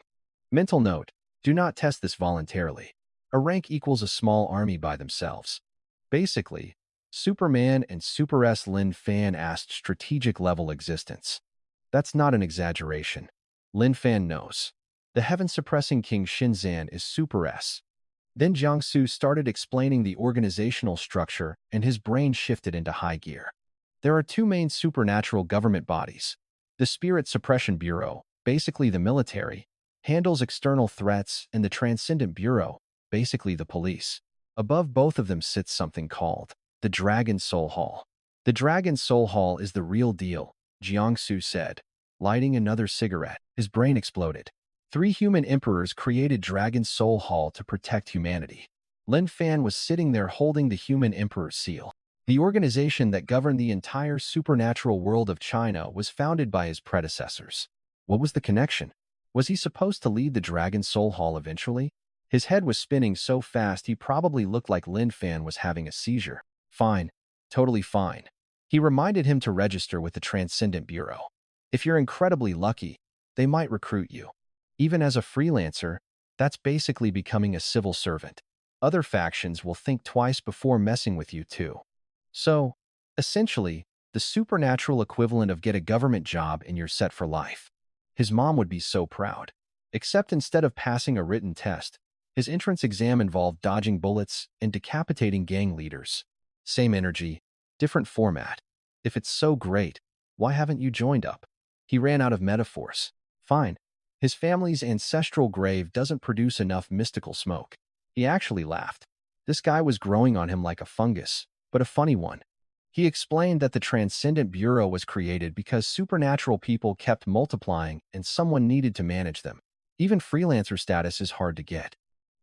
Mental note, do not test this voluntarily. A rank equals a small army by themselves. Basically, Superman and Super S Lynn Fan asked strategic level existence. That's not an exaggeration. Lynn Fan knows. The heaven-suppressing King Shinzan is Super S. Then Jiangsu started explaining the organizational structure and his brain shifted into high gear. There are two main supernatural government bodies. The Spirit Suppression Bureau, basically the military, handles external threats, and the Transcendent Bureau, basically the police. Above both of them sits something called the Dragon Soul Hall. The Dragon Soul Hall is the real deal, Jiangsu said. Lighting another cigarette, his brain exploded. 3 human emperors created Dragon Soul Hall to protect humanity. Lin Fan was sitting there holding the human emperor's seal. The organization that governed the entire supernatural world of China was founded by his predecessors. What was the connection? Was he supposed to lead the Dragon Soul Hall eventually? His head was spinning so fast he probably looked like Lin Fan was having a seizure. Fine. Totally fine. He reminded him to register with the Transcendent Bureau. If you're incredibly lucky, they might recruit you. Even as a freelancer, that's basically becoming a civil servant. Other factions will think twice before messing with you too. So, essentially, the supernatural equivalent of get a government job and you're set for life. His mom would be so proud. Except instead of passing a written test, his entrance exam involved dodging bullets and decapitating gang leaders. Same energy, different format. If it's so great, why haven't you joined up? He ran out of metaphors. Fine. His family's ancestral grave doesn't produce enough mystical smoke. He actually laughed. This guy was growing on him like a fungus, but a funny one. He explained that the Transcendent Bureau was created because supernatural people kept multiplying and someone needed to manage them. Even freelancer status is hard to get.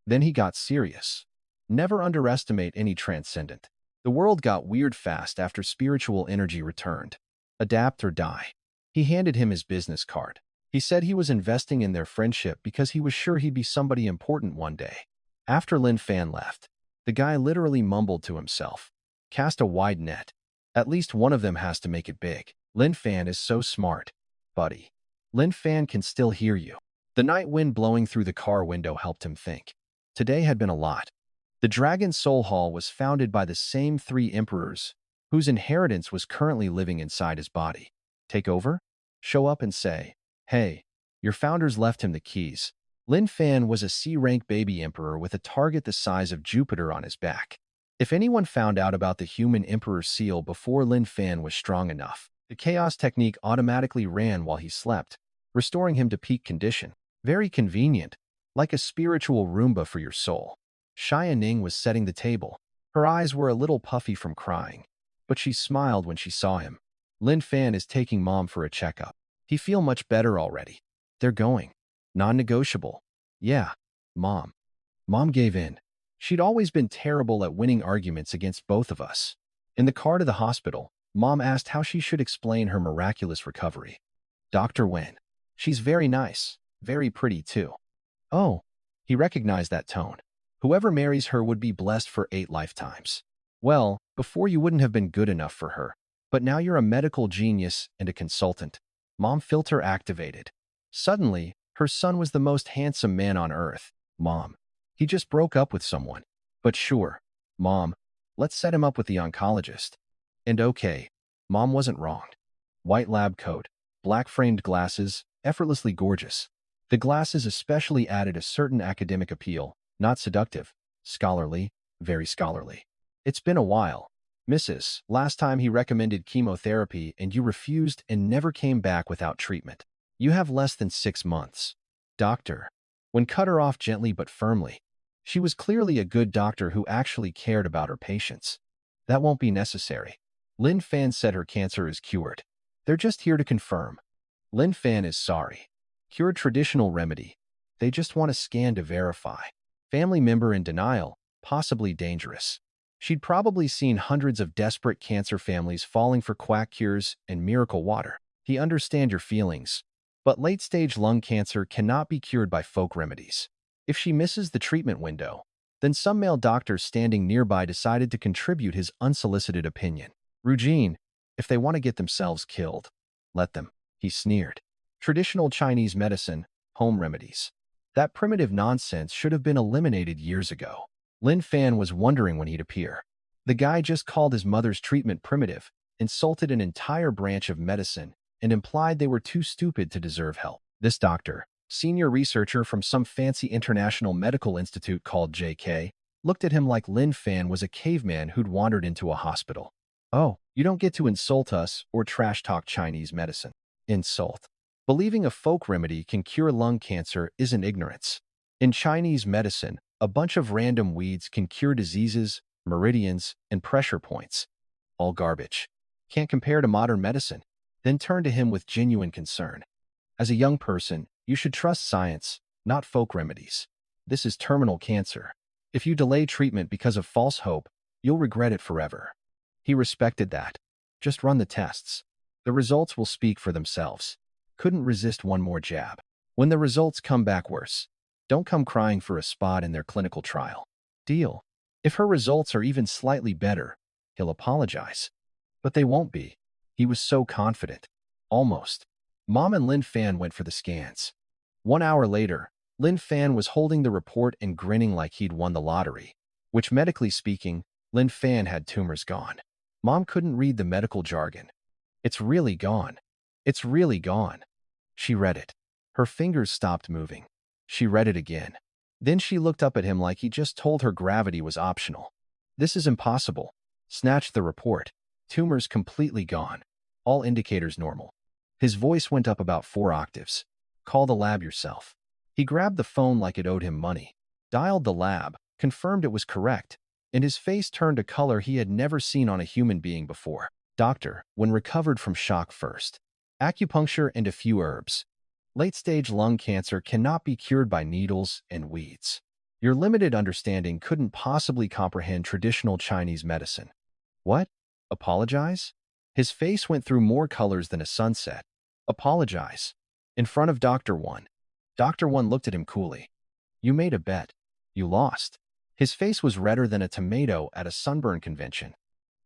Then he got serious. Never underestimate any transcendent. The world got weird fast after spiritual energy returned. Adapt or die. He handed him his business card. He said he was investing in their friendship because he was sure he'd be somebody important one day. After Lin Fan left, the guy literally mumbled to himself. Cast a wide net. At least one of them has to make it big. Lin Fan is so smart. Buddy. Lin Fan can still hear you. The night wind blowing through the car window helped him think. Today had been a lot. The Dragon Soul Hall was founded by the same 3 emperors, whose inheritance was currently living inside his body. Take over? Show up and say, hey, your founders left him the keys. Lin Fan was a C-rank baby emperor with a target the size of Jupiter on his back. If anyone found out about the human emperor's seal before Lin Fan was strong enough, the chaos technique automatically ran while he slept, restoring him to peak condition. Very convenient, like a spiritual Roomba for your soul. Xiao Ming was setting the table. Her eyes were a little puffy from crying, but she smiled when she saw him. Lin Fan is taking Mom for a checkup. He feel much better already. They're going. Non-negotiable. Yeah, Mom. Mom gave in. She'd always been terrible at winning arguments against both of us. In the car to the hospital, Mom asked how she should explain her miraculous recovery. Dr. Wen. She's very nice, very pretty too. Oh, he recognized that tone. Whoever marries her would be blessed for 8 lifetimes. Well, before you wouldn't have been good enough for her, but now you're a medical genius and a consultant. Mom filter activated. Suddenly, her son was the most handsome man on earth. Mom. He just broke up with someone. But sure, Mom, let's set him up with the oncologist. And okay, Mom wasn't wrong. White lab coat, black framed glasses, effortlessly gorgeous. The glasses especially added a certain academic appeal, not seductive, scholarly, very scholarly. It's been a while. Mrs. Last time he recommended chemotherapy and you refused and never came back without treatment. You have less than 6 months. Doctor. When cut her off gently but firmly. She was clearly a good doctor who actually cared about her patients. That won't be necessary. Lynn Fan said her cancer is cured. They're just here to confirm. Lynn Fan is sorry. Cured traditional remedy. They just want a scan to verify. Family member in denial, possibly dangerous. She'd probably seen hundreds of desperate cancer families falling for quack cures and miracle water. He understand your feelings, but late-stage lung cancer cannot be cured by folk remedies. If she misses the treatment window, then some male doctor standing nearby decided to contribute his unsolicited opinion. Rugine, if they want to get themselves killed, let them, he sneered. Traditional Chinese medicine, home remedies. That primitive nonsense should have been eliminated years ago. Lynn Fan was wondering when he'd appear. The guy just called his mother's treatment primitive, insulted an entire branch of medicine, and implied they were too stupid to deserve help. This doctor, senior researcher from some fancy international medical institute called JK, looked at him like Lynn Fan was a caveman who'd wandered into a hospital. Oh, you don't get to insult us or trash-talk Chinese medicine. Insult. Believing a folk remedy can cure lung cancer isn't ignorance. In Chinese medicine, a bunch of random weeds can cure diseases, meridians, and pressure points. All garbage. Can't compare to modern medicine. Then turn to him with genuine concern. As a young person, you should trust science, not folk remedies. This is terminal cancer. If you delay treatment because of false hope, you'll regret it forever. He respected that. Just run the tests. The results will speak for themselves. Couldn't resist one more jab. When the results come back worse, don't come crying for a spot in their clinical trial. Deal. If her results are even slightly better, he'll apologize. But they won't be. He was so confident. Almost. Mom and Lynn Fan went for the scans. 1 hour later, Lynn Fan was holding the report and grinning like he'd won the lottery, which medically speaking, Lynn Fan had tumors gone. Mom couldn't read the medical jargon. It's really gone. It's really gone. She read it. Her fingers stopped moving. She read it again. Then she looked up at him like he just told her gravity was optional. This is impossible. Snatched the report. Tumors completely gone. All indicators normal. His voice went up about 4 octaves. Call the lab yourself. He grabbed the phone like it owed him money. Dialed the lab, confirmed it was correct, and his face turned a color he had never seen on a human being before. Doctor, when recovered from shock first. Acupuncture and a few herbs. Late-stage lung cancer cannot be cured by needles and weeds. Your limited understanding couldn't possibly comprehend traditional Chinese medicine. What? Apologize? His face went through more colors than a sunset. Apologize. In front of Dr. One. Dr. One looked at him coolly. You made a bet. You lost. His face was redder than a tomato at a sunburn convention.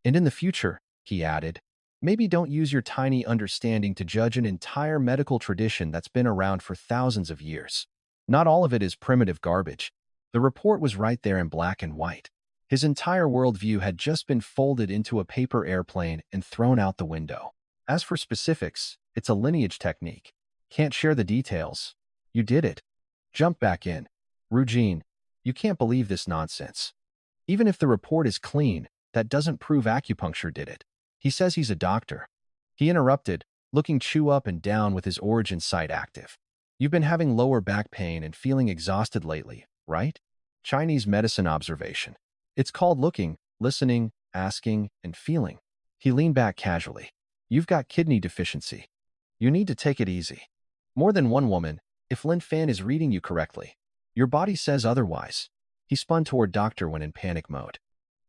And in the future, he added, maybe don't use your tiny understanding to judge an entire medical tradition that's been around for thousands of years. Not all of it is primitive garbage. The report was right there in black and white. His entire worldview had just been folded into a paper airplane and thrown out the window. As for specifics, it's a lineage technique. Can't share the details. You did it. Jump back in. Rugine, you can't believe this nonsense. Even if the report is clean, that doesn't prove acupuncture did it. He says he's a doctor. He interrupted, looking Chu up and down with his origin site active. You've been having lower back pain and feeling exhausted lately, right? Chinese medicine observation. It's called looking, listening, asking, and feeling. He leaned back casually. You've got kidney deficiency. You need to take it easy. More than one woman, if Lynn Fan is reading you correctly. Your body says otherwise. He spun toward Doctor Wen in panic mode.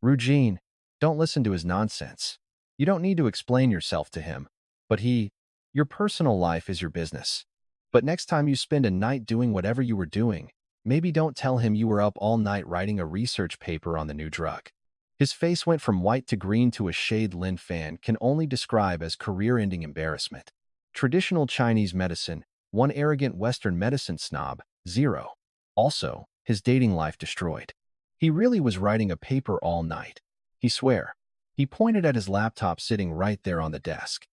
Rugine, don't listen to his nonsense. You don't need to explain yourself to him. But your personal life is your business. But next time you spend a night doing whatever you were doing, maybe don't tell him you were up all night writing a research paper on the new drug. His face went from white to green to a shade Lynn Fan can only describe as career-ending embarrassment. Traditional Chinese medicine, 1 arrogant Western medicine snob, 0. Also, his dating life destroyed. He really was writing a paper all night. He swear. He pointed at his laptop sitting right there on the desk.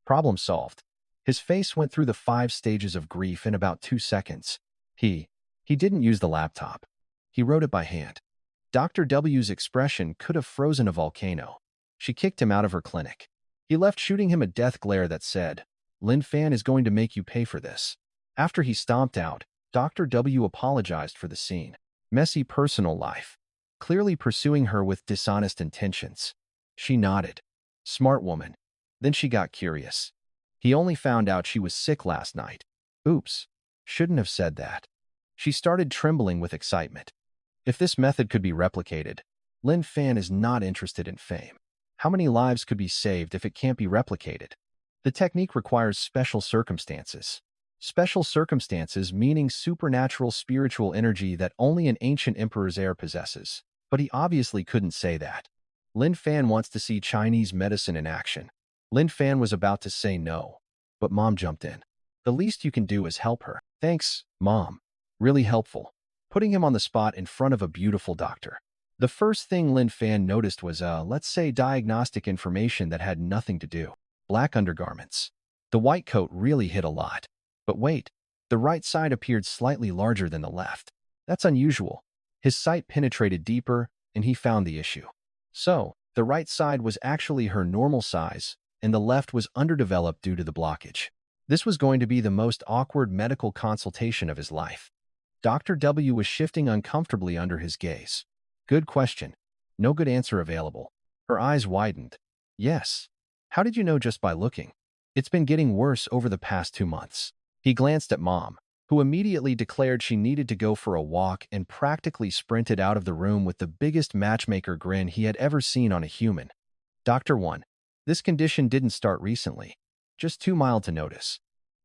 Problem solved. His face went through the 5 stages of grief in about 2 seconds. He didn't use the laptop. He wrote it by hand. Dr. W's expression could have frozen a volcano. She kicked him out of her clinic. He left, shooting him a death glare that said, "Lynn Fan is going to make you pay for this." After he stomped out, Dr. W apologized for the scene. Messy personal life. Clearly pursuing her with dishonest intentions. She nodded. Smart woman. Then she got curious. He only found out she was sick last night. Oops. Shouldn't have said that. She started trembling with excitement. If this method could be replicated, Lynn Fan is not interested in fame. How many lives could be saved if it can't be replicated? The technique requires special circumstances. Special circumstances meaning supernatural spiritual energy that only an ancient emperor's heir possesses. But he obviously couldn't say that. Lynn Fan wants to see Chinese medicine in action. Lynn Fan was about to say no, but Mom jumped in. The least you can do is help her. Thanks, Mom. Really helpful. Putting him on the spot in front of a beautiful doctor. The first thing Lynn Fan noticed was, let's say, diagnostic information that had nothing to do. Black undergarments. The white coat really hit a lot. But wait, the right side appeared slightly larger than the left. That's unusual. His sight penetrated deeper, and he found the issue. So, the right side was actually her normal size, and the left was underdeveloped due to the blockage. This was going to be the most awkward medical consultation of his life. Dr. W was shifting uncomfortably under his gaze. Good question. No good answer available. Her eyes widened. Yes. How did you know just by looking? It's been getting worse over the past 2 months. He glanced at Mom, who immediately declared she needed to go for a walk and practically sprinted out of the room with the biggest matchmaker grin he had ever seen on a human. Dr. 1. This condition didn't start recently. Just too mild to notice.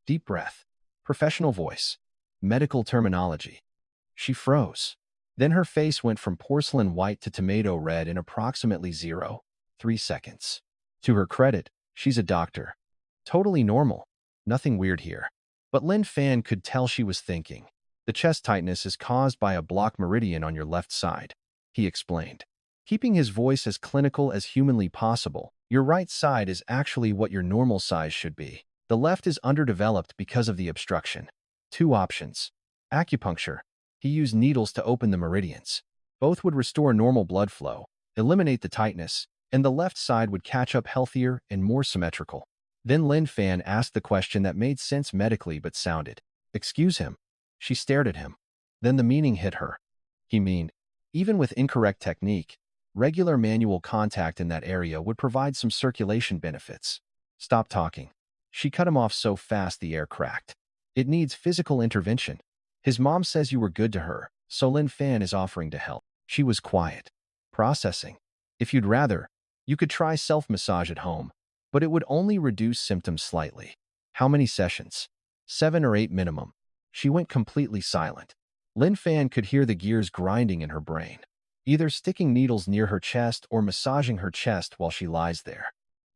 Deep breath. Professional voice. Medical terminology. She froze. Then her face went from porcelain white to tomato red in approximately 0.3 seconds. To her credit, she's a doctor. Totally normal. Nothing weird here. But Lynn Fan could tell she was thinking. The chest tightness is caused by a blocked meridian on your left side, he explained. Keeping his voice as clinical as humanly possible, your right side is actually what your normal size should be. The left is underdeveloped because of the obstruction. 2 options. Acupuncture. He used needles to open the meridians. Both would restore normal blood flow, eliminate the tightness, and the left side would catch up healthier and more symmetrical. Then Lynn Fan asked the question that made sense medically but sounded. Excuse him. She stared at him. Then the meaning hit her. He mean, even with incorrect technique, regular manual contact in that area would provide some circulation benefits. Stop talking. She cut him off so fast the air cracked. It needs physical intervention. His mom says you were good to her, so Lynn Fan is offering to help. She was quiet. Processing. If you'd rather, you could try self-massage at home, but it would only reduce symptoms slightly. How many sessions? 7 or 8 minimum. She went completely silent. Lynn Fan could hear the gears grinding in her brain, either sticking needles near her chest or massaging her chest while she lies there.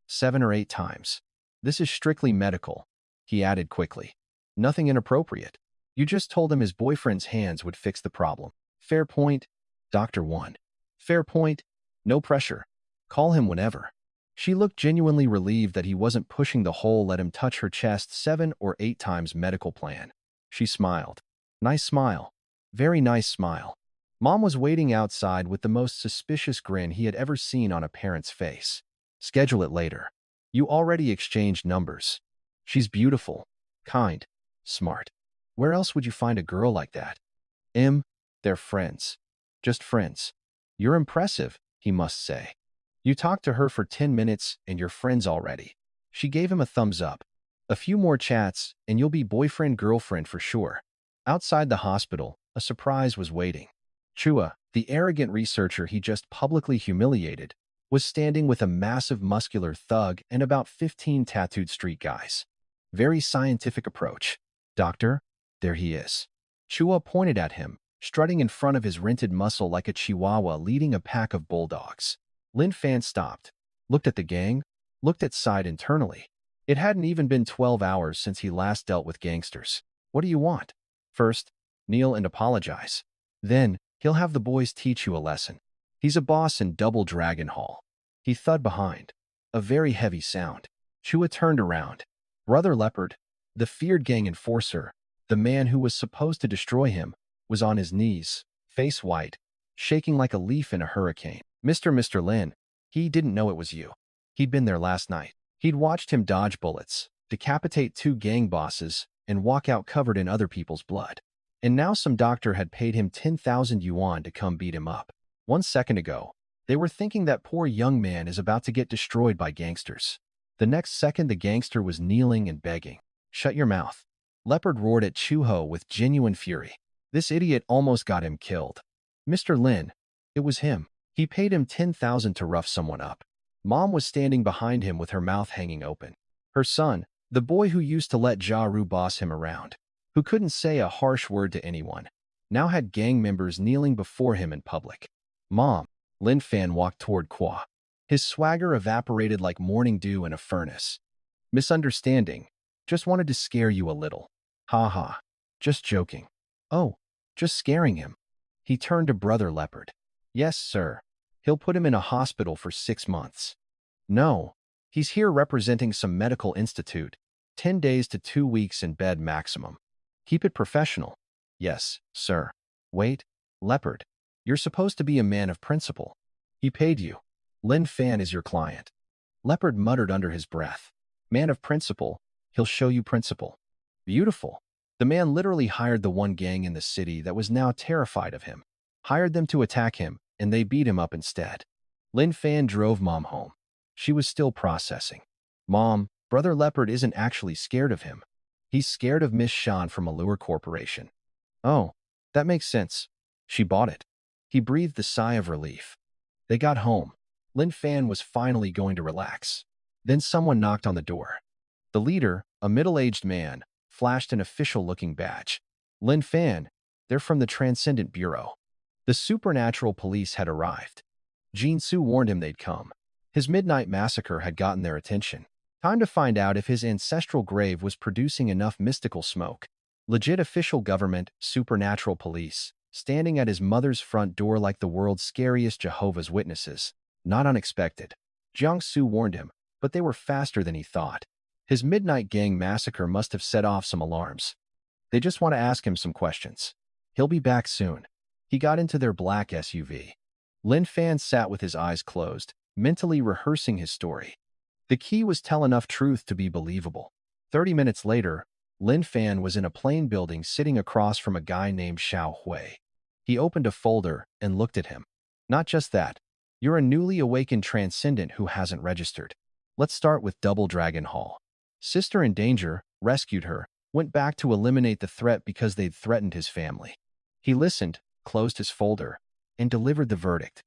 7 or 8 times. This is strictly medical, he added quickly. Nothing inappropriate. You just told him his boyfriend's hands would fix the problem. Fair point, Dr. 1. Fair point. No pressure. Call him whenever. She looked genuinely relieved that he wasn't pushing the whole let him touch her chest 7 or 8 times medical plan. She smiled. Nice smile. Very nice smile. Mom was waiting outside with the most suspicious grin he had ever seen on a parent's face. Schedule it later. You already exchanged numbers. She's beautiful, kind, smart. Where else would you find a girl like that? They're friends. Just friends. You're impressive, he must say. You talked to her for 10 minutes and you're friends already. She gave him a thumbs up. A few more chats and you'll be boyfriend-girlfriend for sure. Outside the hospital, a surprise was waiting. Chua, the arrogant researcher he just publicly humiliated, was standing with a massive muscular thug and about 15 tattooed street guys. Very scientific approach. Doctor, there he is. Chua pointed at him, strutting in front of his rented muscle like a chihuahua leading a pack of bulldogs. Lynn Fan stopped, looked at the gang, looked at side internally. It hadn't even been 12 hours since he last dealt with gangsters. What do you want? First, kneel and apologize. Then, he'll have the boys teach you a lesson. He's a boss in Double Dragon Hall. He thud behind. A very heavy sound. Chua turned around. Brother Leopard, the feared gang enforcer, the man who was supposed to destroy him, was on his knees, face white, shaking like a leaf in a hurricane. Mr. Lin, He didn't know it was you. He'd been there last night. He'd watched him dodge bullets, decapitate 2 gang bosses, and walk out covered in other people's blood. And now some doctor had paid him 10,000 yuan to come beat him up. 1 second ago, they were thinking that poor young man is about to get destroyed by gangsters. The next second, the gangster was kneeling and begging. "Shut your mouth." Leopard roared at Chuho with genuine fury. This idiot almost got him killed. "Mr. Lin, it was him. He paid him 10,000 to rough someone up." Mom was standing behind him with her mouth hanging open. Her son, the boy who used to let Jaru boss him around, who couldn't say a harsh word to anyone, now had gang members kneeling before him in public. "Mom," Lynn Fan walked toward Kwa. His swagger evaporated like morning dew in a furnace. "Misunderstanding. Just wanted to scare you a little. Ha ha. Just joking." "Oh, just scaring him." He turned to Brother Leopard. "Yes, sir. He'll put him in a hospital for 6 months. No, he's here representing some medical institute. 10 days to 2 weeks in bed maximum. Keep it professional." "Yes, sir." "Wait, Leopard. You're supposed to be a man of principle. He paid you. Lynn Fan is your client." Leopard muttered under his breath. "Man of principle. He'll show you principle." Beautiful. The man literally hired the one gang in the city that was now terrified of him. Hired them to attack him, and they beat him up instead. Lynn Fan drove Mom home. She was still processing. "Mom, Brother Leopard isn't actually scared of him. He's scared of Miss Shan from Allure Corporation." "Oh, that makes sense. She bought it." He breathed a sigh of relief. They got home. Lynn Fan was finally going to relax. Then someone knocked on the door. The leader, a middle-aged man, flashed an official-looking badge. "Lynn Fan, they're from the Transcendent Bureau." The supernatural police had arrived. Jin Su warned him they'd come. His midnight massacre had gotten their attention. Time to find out if his ancestral grave was producing enough mystical smoke. Legit official government, supernatural police, standing at his mother's front door like the world's scariest Jehovah's Witnesses. Not unexpected. Jiang Su warned him, but they were faster than he thought. His midnight gang massacre must have set off some alarms. They just want to ask him some questions. He'll be back soon. He got into their black SUV. Lin Fan sat with his eyes closed, mentally rehearsing his story. The key was tell enough truth to be believable. 30 minutes later, Lin Fan was in a plain building sitting across from a guy named Xiao Hui. He opened a folder and looked at him. "Not just that. You're a newly awakened transcendent who hasn't registered. Let's start with Double Dragon Hall. Sister in danger, rescued her, went back to eliminate the threat because they'd threatened his family." He listened, closed his folder, and delivered the verdict.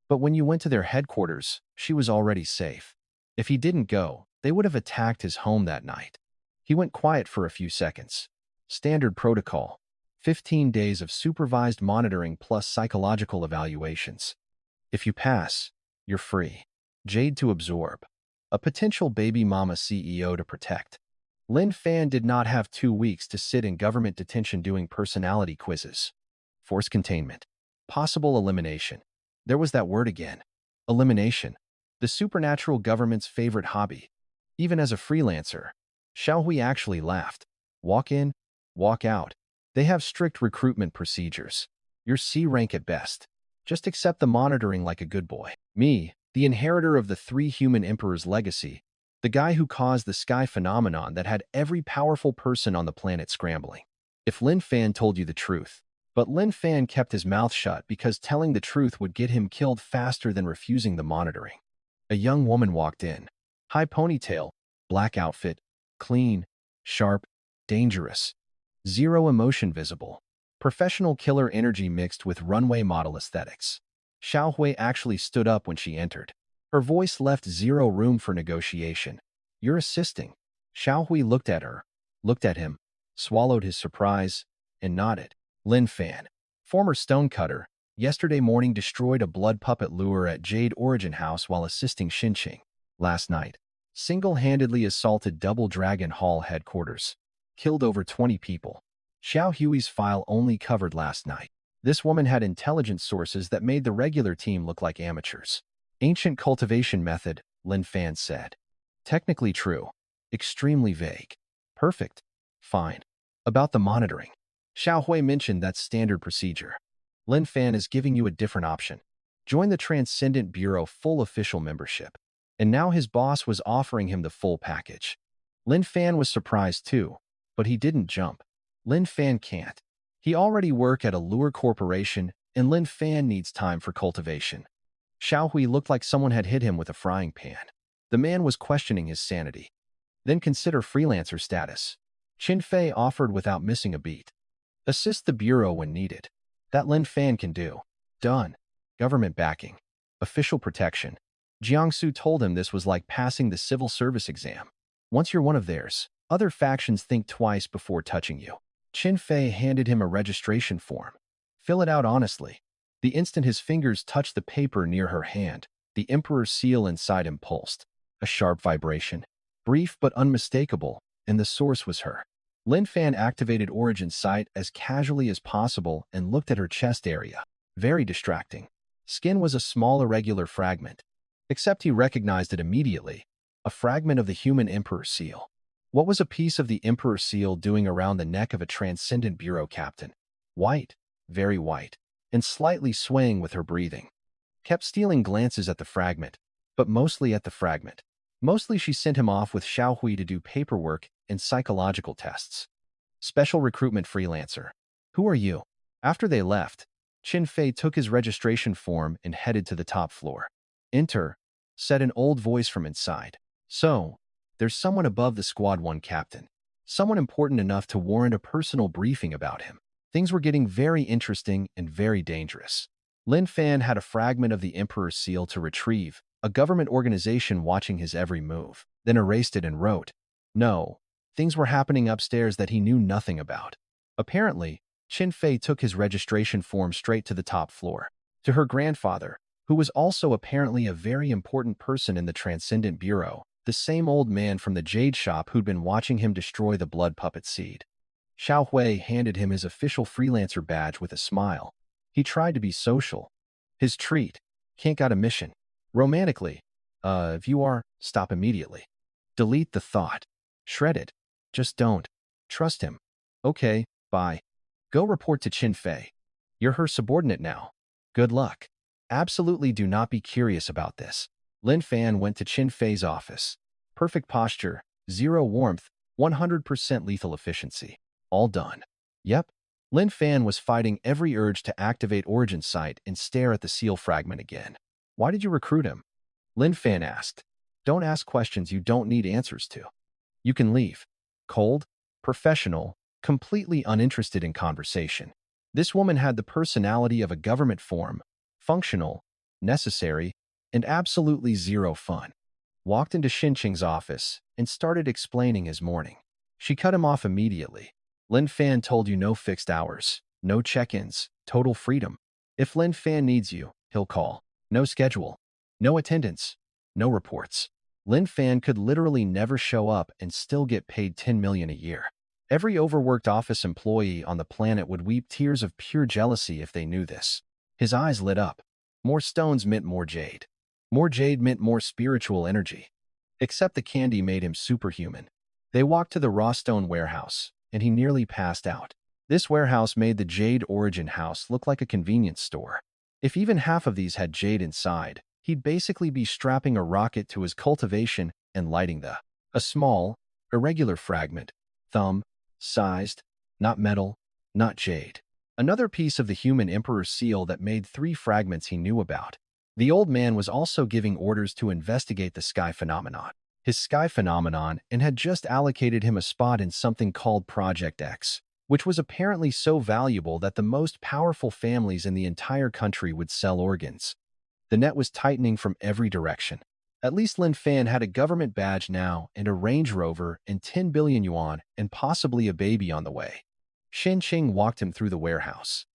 "But when you went to their headquarters, she was already safe. If he didn't go, they would have attacked his home that night." He went quiet for a few seconds. "Standard protocol. 15 days of supervised monitoring plus psychological evaluations. If you pass, you're free. Jade to absorb. A potential baby mama CEO to protect." Lin Fan did not have 2 weeks to sit in government detention doing personality quizzes. Force containment. Possible elimination. There was that word again. Elimination. The supernatural government's favorite hobby. Even as a freelancer, Xiao Hui actually laughed. "Walk in, walk out. They have strict recruitment procedures. You're C rank at best. Just accept the monitoring like a good boy." Me, the inheritor of the 3 human emperors' legacy, the guy who caused the sky phenomenon that had every powerful person on the planet scrambling. If Lin Fan told you the truth, but Lin Fan kept his mouth shut because telling the truth would get him killed faster than refusing the monitoring. A young woman walked in. High ponytail, black outfit, clean, sharp, dangerous. Zero emotion visible. Professional killer energy mixed with runway model aesthetics. Xiao Hui actually stood up when she entered. Her voice left zero room for negotiation. "You're assisting." Xiao Hui looked at her, looked at him, swallowed his surprise, and nodded. Lin Fan, former stonecutter, yesterday morning destroyed a blood puppet lure at Jade Origin House while assisting Xinqing. Last night, single-handedly assaulted Double Dragon Hall headquarters. Killed over 20 people. Xiao Hui's file only covered last night. This woman had intelligence sources that made the regular team look like amateurs. Ancient cultivation method, Lin Fan said. Technically true. Extremely vague. Perfect. Fine. About the monitoring. Xiao Hui mentioned that's standard procedure. Lin Fan is giving you a different option. joined the Transcendent Bureau full official membership. And now his boss was offering him the full package. Lynn Fan was surprised too, but he didn't jump. Lynn Fan can't. He already worked at a lure corporation, and Lynn Fan needs time for cultivation. Xiao Hui looked like someone had hit him with a frying pan. The man was questioning his sanity. Then consider freelancer status. Qin Fei offered without missing a beat. Assist the bureau when needed. That Lin Fan can do. Done. Government backing. Official protection. Jiangsu told him this was like passing the civil service exam. Once you're one of theirs, other factions think twice before touching you. Qin Fei handed him a registration form. Fill it out honestly. The instant his fingers touched the paper near her hand, the emperor's seal inside him pulsed. A sharp vibration. Brief but unmistakable, and the source was her. Lin Fan activated Origin Sight as casually as possible and looked at her chest area. Very distracting. Skin was a small irregular fragment. Except he recognized it immediately. A fragment of the human Emperor seal. What was a piece of the Emperor seal doing around the neck of a Transcendent Bureau captain? White, very white, and slightly swaying with her breathing. Kept stealing glances at the fragment, but mostly at the fragment. Mostly she sent him off with Xiao Hui to do paperwork and psychological tests. Special recruitment freelancer. Who are you? After they left, Qin Fei took his registration form and headed to the top floor. Enter, said an old voice from inside. So, there's someone above the Squad 1 captain. Someone important enough to warrant a personal briefing about him. Things were getting very interesting and very dangerous. Lin Fan had a fragment of the Emperor's seal to retrieve, a government organization watching his every move, then erased it and wrote, "No, things were happening upstairs that he knew nothing about." Apparently, Qin Fei took his registration form straight to the top floor, to her grandfather, who was also apparently a very important person in the Transcendent Bureau, the same old man from the jade shop who'd been watching him destroy the blood puppet seed. Xiao Hui handed him his official freelancer badge with a smile. He tried to be social. His treat. Can't got a mission. Romantically. If you are, stop immediately. Delete the thought. Shred it. Just don't. Trust him. Okay, bye. Go report to Qin Fei. You're her subordinate now. Good luck. Absolutely do not be curious about this. Lin Fan went to Qin Fei's office. Perfect posture, zero warmth, 100% lethal efficiency. All done. Yep. Lin Fan was fighting every urge to activate Origin Sight and stare at the seal fragment again. Why did you recruit him? Lin Fan asked. Don't ask questions you don't need answers to. You can leave. Cold, professional, completely uninterested in conversation. This woman had the personality of a government form, functional, necessary, and absolutely zero fun. Walked into Xinqing's office and started explaining his morning. She cut him off immediately. Lin Fan told you no fixed hours, no check-ins, total freedom. If Lin Fan needs you, he'll call. No schedule, no attendance, no reports. Lin Fan could literally never show up and still get paid 10 million a year. Every overworked office employee on the planet would weep tears of pure jealousy if they knew this. His eyes lit up. More stones meant more jade. More jade meant more spiritual energy. Except the candy made him superhuman. They walked to the raw stone warehouse, and he nearly passed out. This warehouse made the Jade Origin house look like a convenience store. If even half of these had jade inside, he'd basically be strapping a rocket to his cultivation and lighting a small, irregular fragment, thumb-sized, not metal, not jade. Another piece of the human Emperor's seal that made 3 fragments he knew about. The old man was also giving orders to investigate the sky phenomenon. His sky phenomenon and had just allocated him a spot in something called Project X, which was apparently so valuable that the most powerful families in the entire country would sell organs. The net was tightening from every direction. At least Lin Fan had a government badge now and a Range Rover and 10 billion yuan and possibly a baby on the way. Xinqing walked him through the warehouse.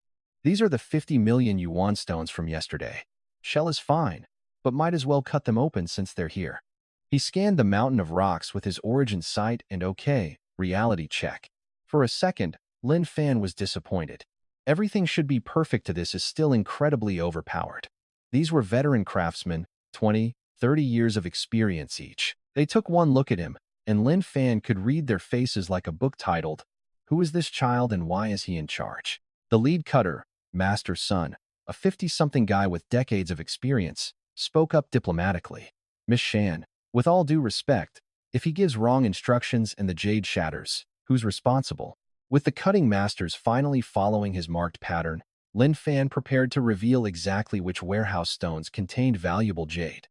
These are the 50 million yuan stones from yesterday. Shell is fine, but might as well cut them open since they're here. He scanned the mountain of rocks with his Origin Sight and okay, reality check. For a second, Lin Fan was disappointed. Everything should be perfect to this is still incredibly overpowered. These were veteran craftsmen, 20, 30 years of experience each. They took one look at him, and Lin Fan could read their faces like a book titled, "Who is this child and why is he in charge?" The lead cutter, Master's son, a 50-something guy with decades of experience, spoke up diplomatically. Miss Shan, with all due respect, if he gives wrong instructions and the jade shatters, who's responsible? With the cutting masters finally following his marked pattern, Lynn Fan prepared to reveal exactly which warehouse stones contained valuable jade.